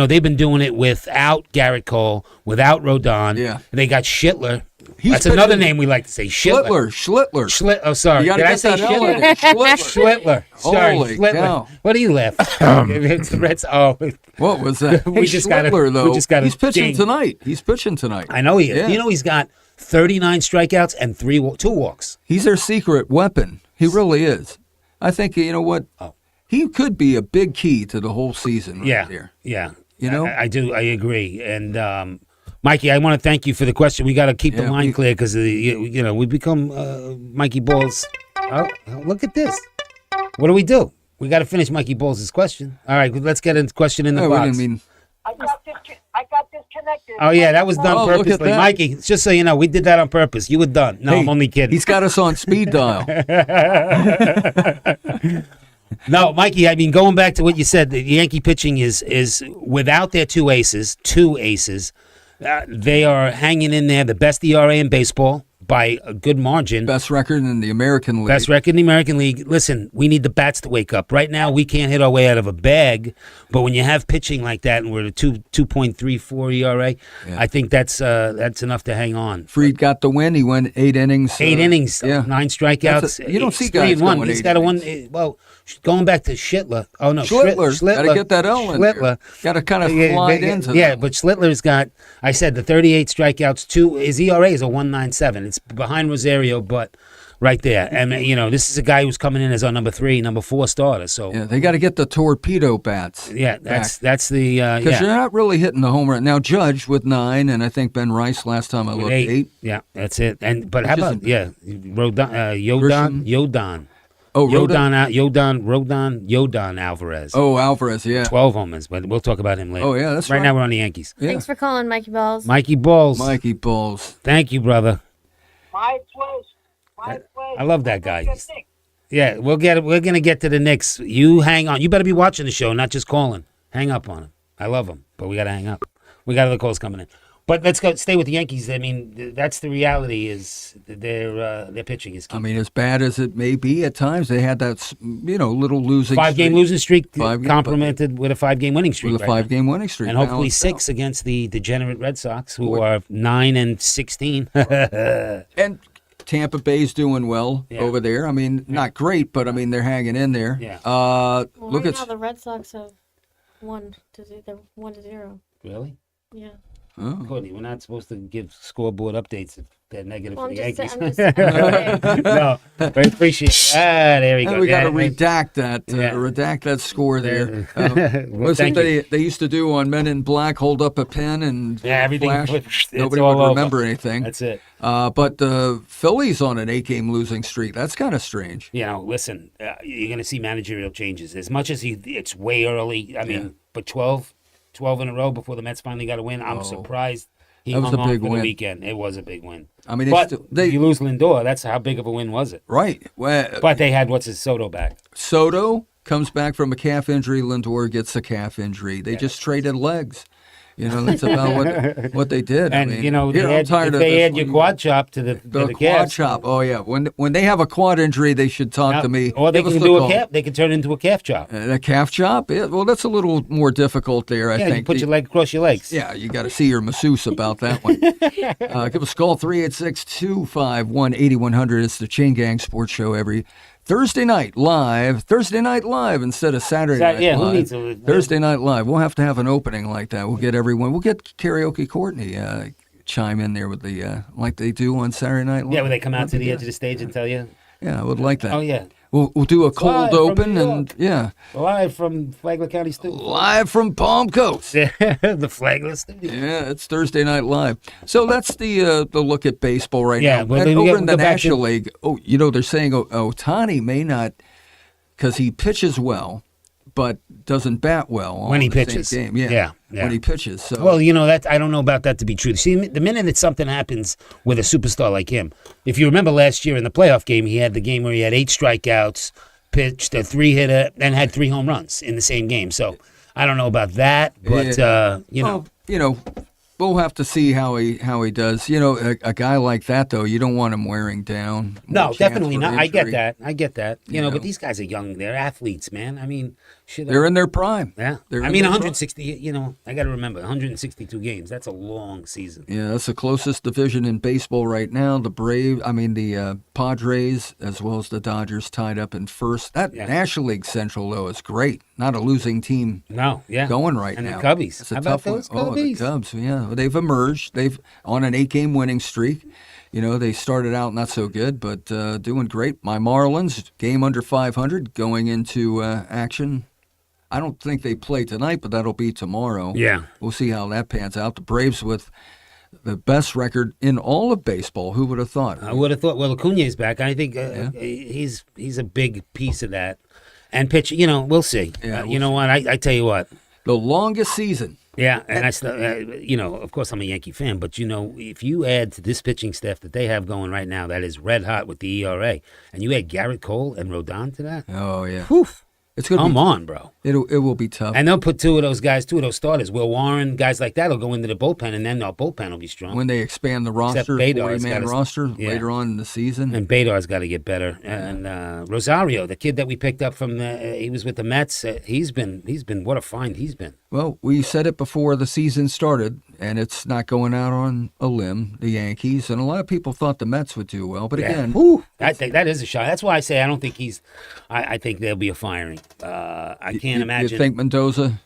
they've been doing it without Garrett Cole, without Rodon. Yeah. They got Schittler. He's That's another pitching- name we like to say. Schittler. Schlittler. Oh, sorry. You gotta Did I get say that L in Schittler? it. Schlittler. Schlittler. Sorry, Holy Schlittler. cow. What do you laugh? It's the Reds. Oh, What was that? We Hey, just got a- Schlittler, we though, just got a he's pitching ding. tonight. He's pitching tonight. I know he is. Yeah. You know he's got 39 strikeouts and 2 walks. He's their secret weapon. He really is. I think, you know what? Oh. He could be a big key to the whole season right Yeah, there. yeah. You know? I do. I agree. And Mikey, I want to thank you for the question. We got to keep the Yeah, line clear because we become Mikey Balls. Oh, look at this. What do? We got to finish Mikey Balls' question. All right, let's get a question in the No, we box. didn't mean. I got disconnected. Oh yeah, that was done Oh, look at purposely, that. Mikey. Just so you know, we did that on purpose. You were done. No, Hey, I'm only kidding. He's got us on speed dial. No, Mikey, I mean, going back to what you said, the Yankee pitching is without their two aces, they are hanging in there, the best ERA in baseball by a good margin. Best record in the American League. Best record in the American League. Listen, we need the bats to wake up. Right now, we can't hit our way out of a bag, but when you have pitching like that and we're at a 2.34 ERA, Yeah. I think that's enough to hang on. Freed got the win. He went 8 innings. 8 innings, Yeah. 9 strikeouts. That's you don't see It's 3 guys and 1. going He's 8 got a innings. well, going back to Schittler. Oh no, Schlittler. Got to get that L in there. Schlittler. Got to kind of Yeah, slide but- into yeah, that. but Schlittler's got, I said, the 38 strikeouts, his ERA is a 1.97. It's behind Rosario, but right there. And, this is a guy who's coming in as our number 3, number 4 starter. So, Yeah, they got to get the torpedo bats. yeah, that's the, Because you're yeah. not really hitting the home run. Now, Judge with 9, and I think Ben Rice last time I With looked, 8. 8. Yeah, that's it. But how Which about, isn't- Yodon Oh, Rodon. Yodon Alvarez. Oh, Alvarez, yeah. 12 homers, but we'll talk about him later. Oh, yeah, that's right. right. Now we're on the Yankees. Yeah. Thanks for calling, Mikey Balls. Mikey Balls. Mikey Balls. Thank you, brother. My pleasure. My pleasure. I love that guy. Good thing. Yeah, we're gonna get to the Knicks. You hang on. You better be watching the show, not just calling. Hang up on him. I love him, but we gotta hang up. We got other calls coming in. But let's go. Stay with the Yankees. I mean, that's the reality. Is their pitching is key. I mean, as bad as it may be at times, they had that, little losing 5-game streak losing streak 5 game, complemented with a 5-game winning streak. with a right now. 5-game winning streak. And hopefully balanced 6 out. against the degenerate Red Sox, who are 9-16. And Tampa Bay's doing well Yeah. over there. I mean, not great, but I mean, they're hanging in there. Yeah. Well, Look right at now the Red Sox have 1-0. Really? Yeah. oh. Courtney, we're not supposed to give scoreboard updates if they're negative Well, for the I'm Yankees. just saying. No, but I appreciate. There we go. We got to Yeah, redact that score there. Well, Was thank it they used to do on Men in Black? Hold up a pen and Yeah, everything. flash. It's Nobody all would over. remember anything. That's it. But the Phillies on an 8-game losing streak. That's kind of strange. Listen, you're going to see managerial changes. As much as it's way early, I mean, but 12 in a row before the Mets finally got a win, I'm surprised he That was hung a on big for win. the weekend. It was a big win. I mean, But they you lose Lindor, that's how big of a win was it? right. Well, But they had Soto back. Soto comes back from a calf injury. Lindor gets a calf injury. They just traded legs. That's about what they did. And, I mean, they I'm had, tired if of they this had your one. quad chop to the The calf. quad chop. Oh yeah. When they have a quad injury, they should talk to me. Or they Give us can the do a call. calf. They can turn it into a calf chop. A calf chop? Yeah, well, that's a little more difficult there, I Yeah, think. you put your leg across your legs. Yeah, you got to see your masseuse about that one. Give us a call, 386-251-8100. It's the Chain Gang Sports Show every Thursday night live instead of Saturday night Yeah, who live. needs a Thursday night live. We'll have to have an opening like that. We'll get everyone. We'll get Karaoke Courtney chime in there with the like they do on Saturday Night Live. Yeah, when they come out to That'd be the edge good. of the stage and tell you, Yeah, I would like that. oh yeah, We'll do a Live cold from open New and live from Flagler County Studio. live from Palm Coast. The Flagler Studio. Yeah, it's Thursday Night Live. So that's the look at baseball right Yeah, now. well, And then we over go- in go the back National to- League, they're saying Ohtani may not, because he pitches well, but doesn't bat well all When he in the same pitches. game. Yeah. When he pitches. So Well, that I don't know about that to be true. See, the minute that something happens with a superstar like him, if you remember last year in the playoff game, he had the game where he had 8 strikeouts, pitched a 3-hitter, and had 3 home runs in the same game. So I don't know about that, but we'll have to see how he does. A guy like that though, you don't want him wearing down. no, More chance definitely for not. I get injury. that. I get that. You know. But these guys are young. They're athletes, man. I mean, Shit, They're in their prime. yeah. They're I in mean, their 160. You know, I got to remember 162 games. That's a long season. Yeah, that's the closest division in baseball right now. The Padres, as well as the Dodgers, tied up in first. That Yeah. National League Central, though, is great. Not a losing team No, yeah. going right And the now. Cubbies. It's a How about tough one. those Oh, the Cubbies? Cubs, yeah. They've emerged. They've on an 8-game winning streak. You know, they started out not so good, but doing great. My Marlins, game under 500, going into action. I don't think they play tonight, but that'll be tomorrow. Yeah. We'll see how that pans out. The Braves with the best record in all of baseball. Who would have thought? I would have thought. Well, Acuna's back. I think he's a big piece of that. And pitch. You know, we'll see. Yeah, You know what? I tell you what. The longest season. Yeah, and I still, you know, of course I'm a Yankee fan, but you know, if you add to this pitching staff that they have going right now, that is red hot with the ERA, and you add Garrett Cole and Rodon to that, Oh yeah, whew, it's gonna come be. on, bro. It will be tough. And they'll put two of those starters, Will Warren, guys like that, will go into the bullpen, and then our bullpen will be strong. When they expand the roster, Badar's 40-man gotta- roster yeah. later on in the season. And Badar's got to get better. And Rosario, the kid that we picked up from he was with the Mets. He's been what a find he's been. Well, we said it before the season started, and it's not going out on a limb. The Yankees and a lot of people thought the Mets would do well, but again, I think that is a shot. That's why I say I don't think he's. I think there'll be a firing. I can't imagine. You think Mendoza?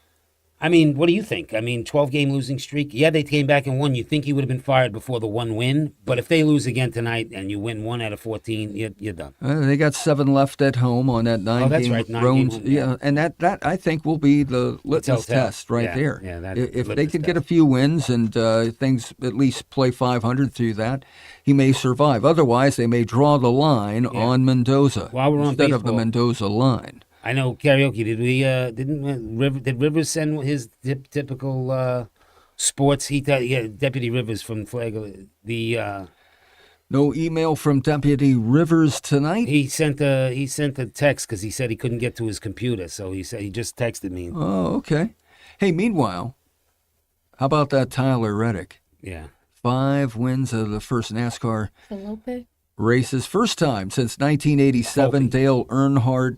I mean, what do you think? I mean, 12-game losing streak. Yeah, they came back and won. You think he would have been fired before the one win? But if they lose again tonight and you win 1 out of 14, you're done. They got 7 left at home on that 9-game. Oh, that's right, 9-game home, yeah, and that I think will be the litmus telltale. test right Yeah, there. yeah, that If they litmus can get a test. few wins and things at least play 500 through that, he may survive. Otherwise, they may draw the line on Mendoza While we're on instead of the baseball. Mendoza line. I know karaoke. Did Rivers send his typical sports? Deputy Rivers from Flag. No email from Deputy Rivers tonight. He sent a text because he said he couldn't get to his computer, so he said he just texted me. Oh, okay. Hey, meanwhile, how about that Tyler Reddick? Yeah. 5 wins of the first NASCAR Felipe. races. First time since 1987. Opie. Dale Earnhardt,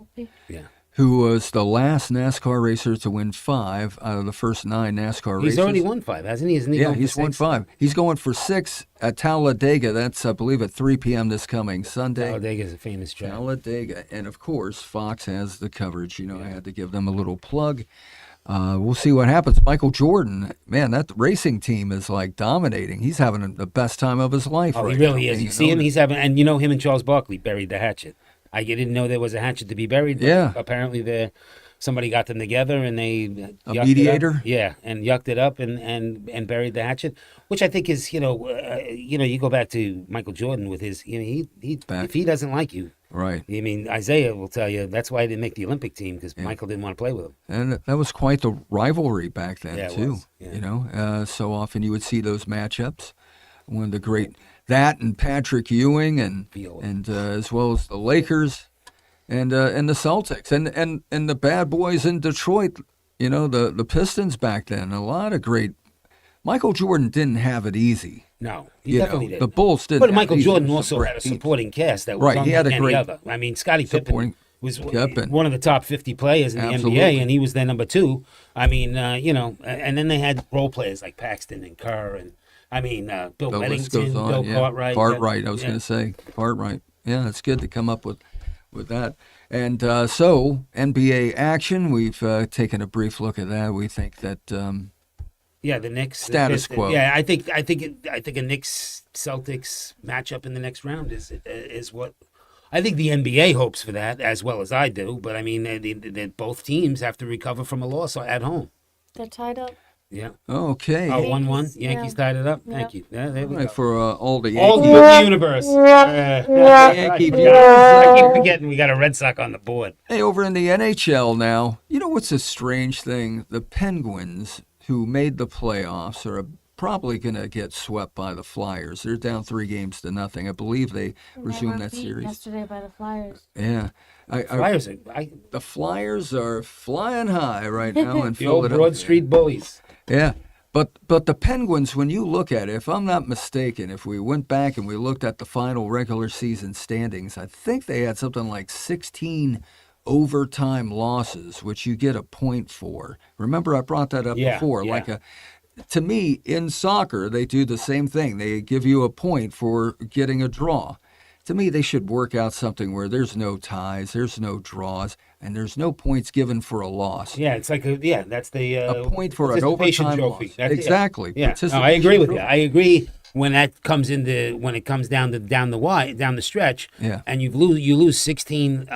Yeah. who was the last NASCAR racer to win 5 out of the first 9 NASCAR races. He's already won 5, hasn't he? Isn't he? Yeah, going for he's won 6? 5. He's going for 6 at Talladega. That's, I believe, at 3 p.m. this coming Sunday. Talladega's a famous track. Talladega. And, of course, Fox has the coverage. You know, I had to give them a little plug. We'll see what happens. Michael Jordan, man, that racing team is like dominating. He's having the best time of his life. Oh, right he really now. is. And You see him? know He's having, and you know, him and Charles Barkley buried the hatchet. I didn't know there was a hatchet to be buried. But Yeah. Apparently, somebody got them together and they A yucked it up. mediator? Yeah, and yucked it up and buried the hatchet, which I think is, you go back to Michael Jordan with his, he if he doesn't like you, Right. I mean, Isaiah will tell you that's why he didn't make the Olympic team because Michael didn't want to play with him. And that was quite the rivalry back then, Yeah, it too. was. Yeah. You know, so often you would see those matchups. One of the great, that and Patrick Ewing and as well as the Lakers and the Celtics and the bad boys in Detroit, you know, the Pistons back then. A lot of great. Michael Jordan didn't have it easy. No, he You definitely know, did. the Bulls didn't. But have Michael it easy. Jordan It was also great had a team. supporting cast that was Right, he unlike had a any great other. I mean, Scottie supporting- Pippen was Pippen. one of the top 50 players in the Absolutely. NBA, and he was their number 2. I mean, and then they had role players like Paxton and Kerr, and I mean, Bill The list Weddington, goes on. Bill Yeah. Cartwright. Cartwright, I was going to say Cartwright. Yeah, it's good to come up with that. And so NBA action. We've taken a brief look at that. We think that. Yeah, the Knicks Status quo. Yeah, I think a Knicks Celtics matchup in the next round is what I think the NBA hopes for that as well as I do. But I mean, both teams have to recover from a loss at home. They're tied up. Yeah. Okay. Oh, Yankees, 1-1. Yankees tied it up. Thank Yeah. you. Yeah, there we All right, go. for all the All Yankees. the universe. Yankee I keep forgetting we got a Red Sox on the board. Hey, over in the NHL now, you know what's a strange thing? The Penguins, who made the playoffs, are probably going to get swept by the Flyers. They're down 3-0. I believe they resumed Never that beat series. yesterday by the Flyers. Yeah. Flyers, The Flyers are flying high right now in the old Philadelphia. Broad Street Bullies. Yeah. But the Penguins, when you look at it, if I'm not mistaken, if we went back and we looked at the final regular season standings, I think they had something like 16 overtime losses, which you get a point for. Remember, I brought that up before. Yeah. To me, in soccer, they do the same thing. They give you a point for getting a draw. To me, they should work out something where there's no ties, there's no draws, and there's no points given for a loss. Yeah, it's like that's the A point for an participation overtime trophy. loss. That's it. Exactly. Yeah, no, I agree with you. I agree when it comes down the stretch. Yeah. And you lose 16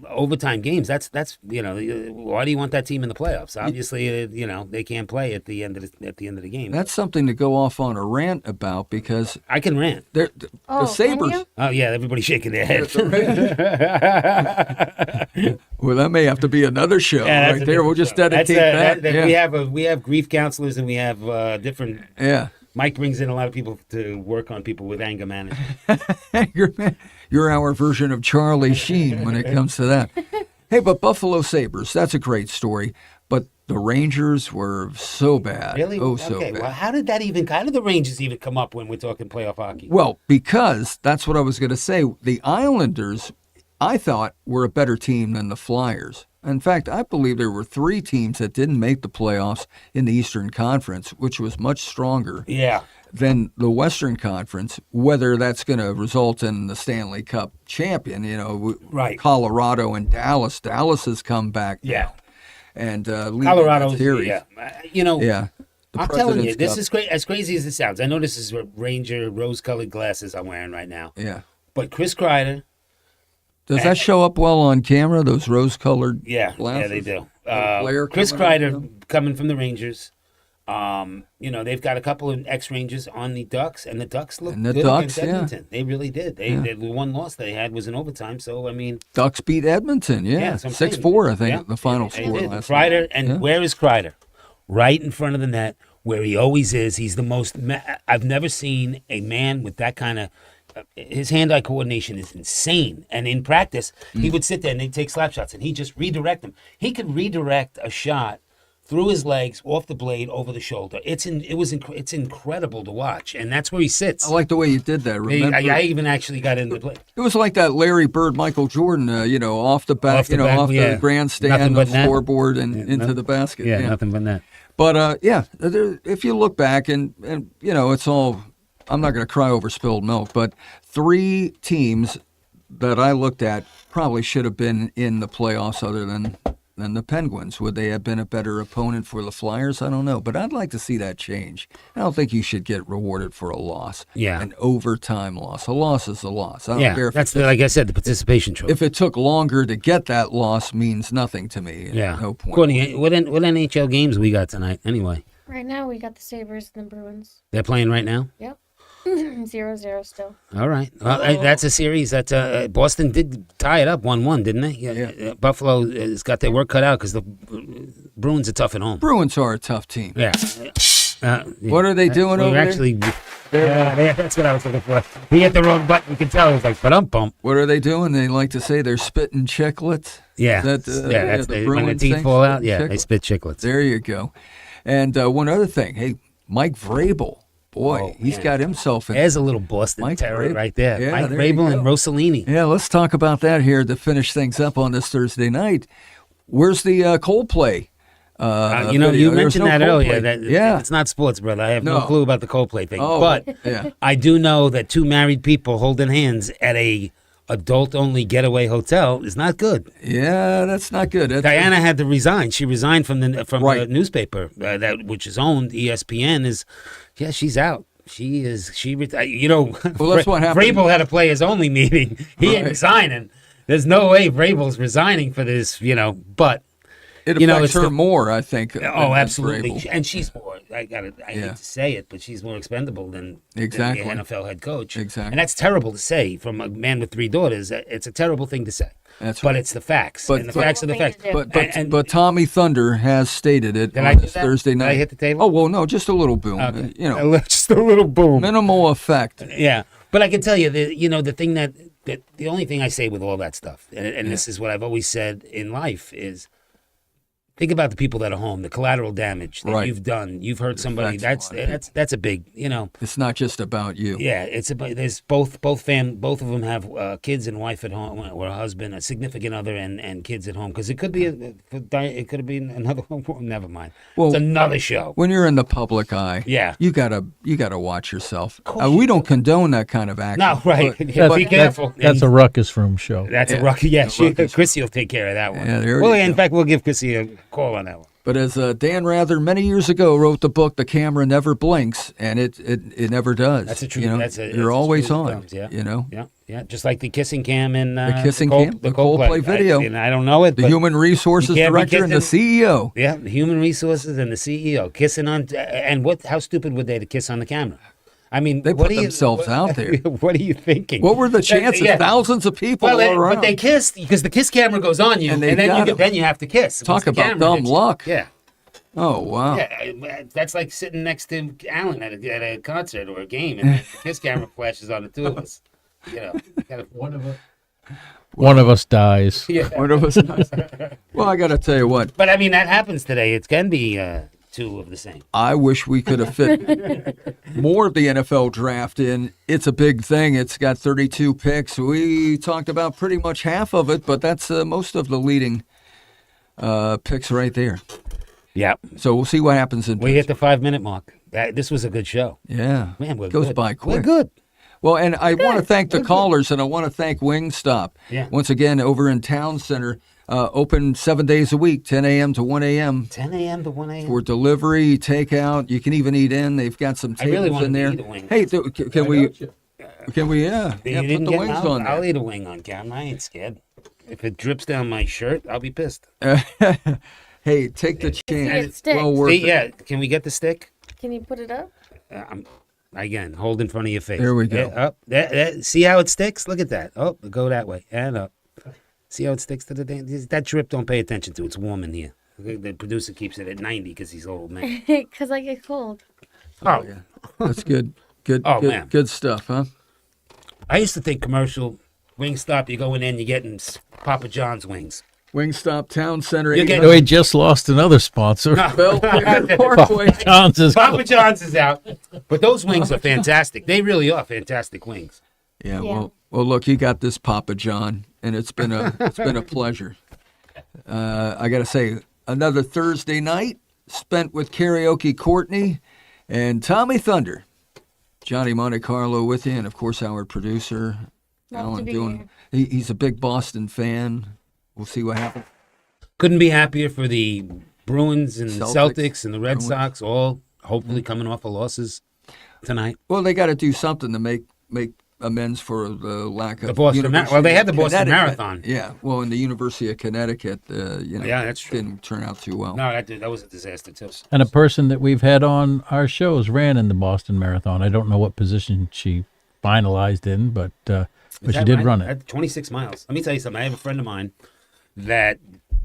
overtime games. That's why do you want that team in the playoffs? Obviously, they can't play at the end of the game. That's something to go off on a rant about because I can rant. the Oh, can Sabres. you? Oh yeah, everybody's shaking their head. Well, that may have to be another show Yeah, that's right a there. We'll different just show. dedicate That's, that. that- Yeah. We have grief counselors and we have different. Yeah. Mike brings in a lot of people to work on people with anger management. You're our version of Charlie Sheen when it comes to that. Hey, but Buffalo Sabres, that's a great story. But the Rangers were so bad. Really? Oh, so okay. bad. Well, how did the Rangers even come up when we're talking playoff hockey? Well, because that's what I was going to say. The Islanders, I thought, were a better team than the Flyers. In fact, I believe there were 3 teams that didn't make the playoffs in the Eastern Conference, which was much stronger Yeah. than the Western Conference. Whether that's going to result in the Stanley Cup champion, Right. Colorado and Dallas. Dallas has come back now. Yeah. And Colorado's, series. yeah. Yeah. The I'm telling you, President's this Cup. is great. As crazy as it sounds, I know this is Ranger rose-colored glasses I'm wearing right now. Yeah. But Chris Kreider, Does that show up well on camera? Those rose-colored yeah, glasses? they do. Blair Chris coming out, Kreider coming from the Rangers. They've got a couple of ex-Rangers on the Ducks, and the Ducks looked And the good Ducks, against yeah. Edmonton. They really did. The one loss they had was in overtime. So I mean, Ducks beat Edmonton. Yeah, that's what I'm saying. 6-4. I think Yeah, the final they score did. last night. Kreider, and Yeah. where is Kreider? Right in front of the net, where he always is. He's the most. I've never seen a man with that kind of. His hand-eye coordination is insane. And in practice, he would sit there and they'd take slap shots, and he'd just redirect them. He could redirect a shot through his legs, off the blade, over the shoulder. It's incredible to watch, and that's where he sits. I like the way you did that. Remember, I even actually got into play. it was like that Larry Bird, Michael Jordan. Off the back, Off the back, off yeah. the grandstand, Nothing the but net. scoreboard, and into the basket. Yeah, nothing but that. But if you look back and it's all. I'm not going to cry over spilled milk, but 3 teams that I looked at probably should have been in the playoffs other than the Penguins. Would they have been a better opponent for the Flyers? I don't know, but I'd like to see that change. I don't think you should get rewarded for a loss. Yeah. An overtime loss. A loss is a loss. I don't care That's like I said, the participation trophy. if it took longer to get that loss means nothing to me. Yeah. No point. Courtney, what NHL games we got tonight? Anyway, Right now, we got the Sabres and the Bruins. they're playing right now. Yep. 0-0 still. All right. Well, that's a series that Boston did tie it up 1-1, didn't they? Yeah. Buffalo has got their work cut out because the Bruins are tough at home. Bruins are a tough team. Yeah. What are they doing over there? actually, that's what I was looking for. He hit the wrong button. You can tell. He was like, bump. What are they doing? They like to say they're spitting chiclets. Yeah. Is that, That's the when the Bruins teeth thing? fall out. Spitting Yeah, they chiclets? spit chiclets. There you go. And one other thing. Hey, Mike Vrabel. Boy, Oh, he's man. got himself in. There's a little Boston Mike terror Vrabel. right there. Yeah, Mike there you Vrabel and go. Rossellini. Yeah, let's talk about that here to finish things up on this Thursday night. Where's the Coldplay? You video? There's mentioned no that Coldplay. earlier. That Yeah. it's not sports, brother. I have no No. clue about the Coldplay thing. Oh, but yeah. I do know that 2 married people holding hands at a adult-only getaway hotel is not good. Yeah, that's not good. That's, Diana had to resign. She resigned from the Right. newspaper which is owned. ESPN she's out. She is. Well, that's what happened. Vrabel had a players only meeting. He ain't Right. resigning. There's no way Vrabel's resigning for this. But. It You know, affects it's her the- more, I think. than Absolutely, Vrabel. and she's more. I Yeah. hate to say it, but she's more expendable than Exactly. the NFL head coach. Exactly. and that's terrible to say from a man with 3 daughters. It's a terrible thing to say. That's but right. it's the facts, But- and the but- facts are the Terrible facts. thing to do. But And- but Tommy Thunder has stated it Did on I do this that? Thursday Did night. I hit the table? Oh well, no, just a little boom. Okay. Just a little boom. minimal effect. Yeah, but I can tell you the thing that the only thing I say with all that stuff, and this is what I've always said in life is, Think about the people that are home, the collateral damage that Right. you've done. You've hurt somebody. affects a lot of That's a big, you know. It's not just about you. Yeah, it's about there's both of them have kids and wife at home, or a husband, a significant other, and kids at home. Because it could be it could have been another. Never mind. Well, it's another show. When you're in the public eye, Yeah. you gotta watch yourself. course We you don't condone that kind of action. No, right. but- Yeah, but- be careful. That's a ruckus room show. That's Yeah. a rocky. Yeah, Ruckus. Chrissy will take care of that one. Yeah, there well, you in go. fact, we'll give Chrissy a call on that one. But as Dan Rather many years ago wrote the book, "The Camera Never Blinks," and it never does. That's a true. You know, that's a, you're always on. Thumbs, yeah. You know, Yeah. Just like the kissing cam in The kissing Col- cam, the Coldplay video. and I don't know it. the but human resources you can't be director and the kissing- CEO. Yeah, the human resources and the CEO kissing on. And what? How stupid would they to kiss on the camera? I mean, They what put are you- themselves out there. What are you thinking? What were the chances? Yeah. Thousands of people Well, all around. but they kissed because the kiss camera goes on you, And and, they got 'em. then you have to kiss. Talk once the about camera dumb hits you. luck. Yeah. Oh wow! Yeah, that's like sitting next to Alan at a concert or a game, and the kiss camera flashes on the two of us. You know, One of us dies. Yeah. One of us. Well, I got to tell you what. But I mean, that happens today. It can be two of the same. I wish we could have fit more of the NFL draft in. It's a big thing. It's got 32 picks. We talked about pretty much half of it, but that's most of the leading picks right there. Yeah. So we'll see what happens in We hit the 5-minute mark. This was a good show. Yeah. Man, we're Goes good. by quick. We're good. Well, and I want to thank the callers, and I want to thank Wingstop. Yeah. Once again, over in Town Center, open 7 days a week, 10 a.m. to 1 a.m. 10 a.m. to 1 a.m. for delivery, takeout. You can even eat in. They've got some I really tables wanted in to there. eat a wing. Hey, can we? Can we? Yeah, You yeah. Put didn't the get- wings I'll, on I'll there. eat a wing on camera. I ain't scared. If it drips down my shirt, I'll be pissed. Hey, take the it chance. sticks. Well worth Hey, it. yeah, can we get the stick? Can you put it up? Again, hold in front of your face. There we go. Yeah, up. See how it sticks? Look at that. Oh, go that way and up. See how it sticks to the thing? That drip, don't pay attention to. It's warm in here. The producer keeps it at 90 because he's old, man. Because I get cold. Oh, That's good. Good. Oh, good, man. good stuff, huh? I used to think commercial Wingstop, you go in there and you're getting Papa John's wings. Wingstop Town Center. You're getting- 800 We just lost another sponsor. Belfair Parkway. John's is Papa John's is out. But those wings are fantastic. They really are fantastic wings. Yeah. Yeah. Well, look, you got this, Papa John, and it's been a pleasure. I got to say, another Thursday night spent with Karaoke Courtney and Tommy Thunder, Johnny Monte Carlo with you, and of course our producer, Love to Alan be doing. He's a big Boston fan. We'll see what happens. Couldn't be happier for the Bruins and the Celtics. Celtics and the Red Bruins. Sox, all hopefully coming off of losses tonight. Well, they got to do something to make amends for the lack of The Boston University well, they had of the Boston Connecticut. Marathon. Yeah, well, in the University of Connecticut, Yeah, that's true. didn't turn out too well. No, that was a disaster too. And a person that we've had on our shows ran in the Boston Marathon. I don't know what position she finalized in, but she did run it. 26 miles. Let me tell you something. I have a friend of mine that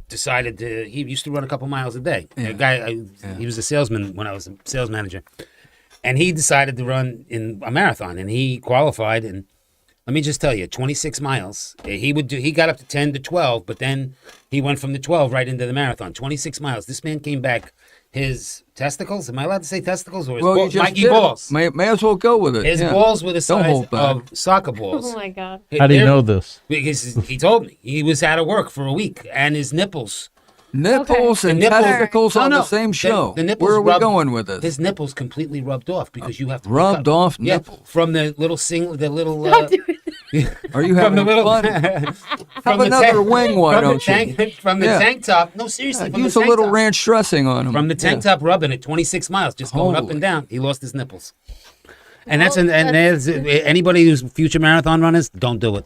decided he used to run a couple miles a day. A guy, he was a salesman when I was a sales manager. And he decided to run in a marathon, and he qualified. And let me just tell you, 26 miles. He got up to 10 to 12, but then he went from the 12 right into the marathon. 26 miles. This man came back. His testicles? Am I allowed to say testicles or his Well, you balls? just Mikey did it. balls. May as well go with it. His yeah. balls were the Don't size hold back. of soccer balls. Oh my God. How do you They're- know this? Because he told me he was out of work for a week, and his nipples. Nipples and The nipples- testicles No, on no. the same show. The nipples Where are we rubbed- going with this? His nipples completely rubbed off because you have to Rubbed pick up- off Yeah, nipples. from the little the little. Are you from having the little fun? from Have another wing, why from the don't you? tank, From the Yeah. tank top. No, seriously. From Use the a tank little top. ranch dressing on them. From the tank top rubbing it 26 miles, just going up Holy. and down. He lost his nipples. And there's anybody who's future marathon runners, don't do it.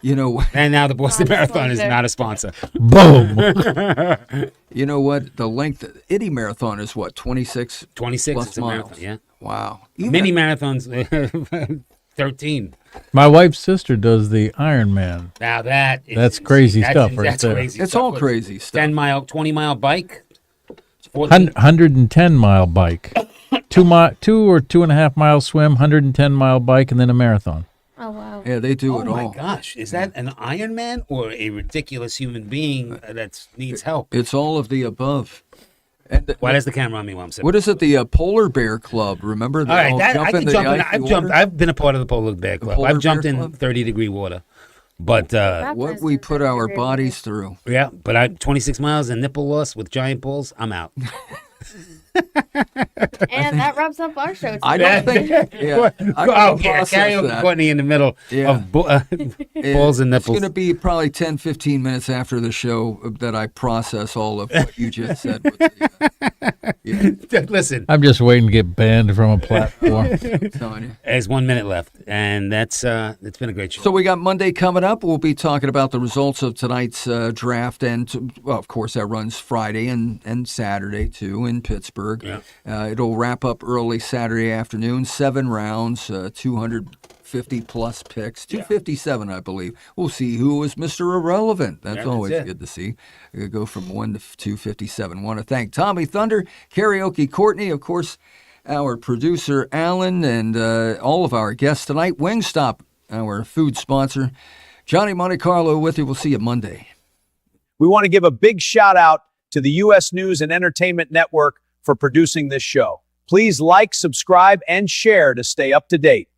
You know, And now the Boston Not a Marathon is sponsor. not a sponsor. Boom. you know what? The length, Itty Marathon is what, 26 26 plus is a miles? marathon, yeah. Wow. Even Mini marathons, 13. My wife's sister does the Ironman. Now that's That's crazy stuff right that's there. Crazy It's stuff. all What, crazy stuff. 20-mile bike. 14 110-mile bike. 2 or 2.5 mile swim, 110-mile bike, and then a marathon. Oh, wow. Yeah, they do Oh it my all. gosh, is that an Iron Man or a ridiculous human being that needs help? It's all of the above. And Why does the camera on me while I'm sitting? what is it? The Polar Bear Club. Remember? They All right, all that, jump I can into jump the in. icy I've jumped. water? I've been a part of the Polar Bear Club. Polar I've jumped Bear in Club? 30-degree water, but What we put our bodies through. yeah, but I 26 miles and nipple loss with giant balls. I'm out. And that wraps up our show. I don't think. Yeah, I Oh can yeah, process karaoke that. Courtney in the middle Yeah. of balls and It's nipples. going to be probably 10, 15 minutes after the show that I process all of what you just said. With the, yeah, Listen, I'm just waiting to get banned from a platform. I'm telling you. there's 1 minute left, and that's it's been a great show. So we got Monday coming up. We'll be talking about the results of tonight's draft, and well, of course that runs Friday and Saturday too in Pittsburgh. Yeah. It'll wrap up early Saturday afternoon. 7 rounds, 250 plus picks, 257 I believe. We'll see who was Mr. Irrelevant. That's always it. good to see. We go from 1 to 257. Want to thank Tommy Thunder, Karaoke Courtney, of course, our producer Alan, and all of our guests tonight. Wingstop, our food sponsor. Johnny Monte Carlo with you. We'll see you Monday. We want to give a big shout out to the U.S. News and Entertainment Network for producing this show. Please like, subscribe, and share to stay up to date.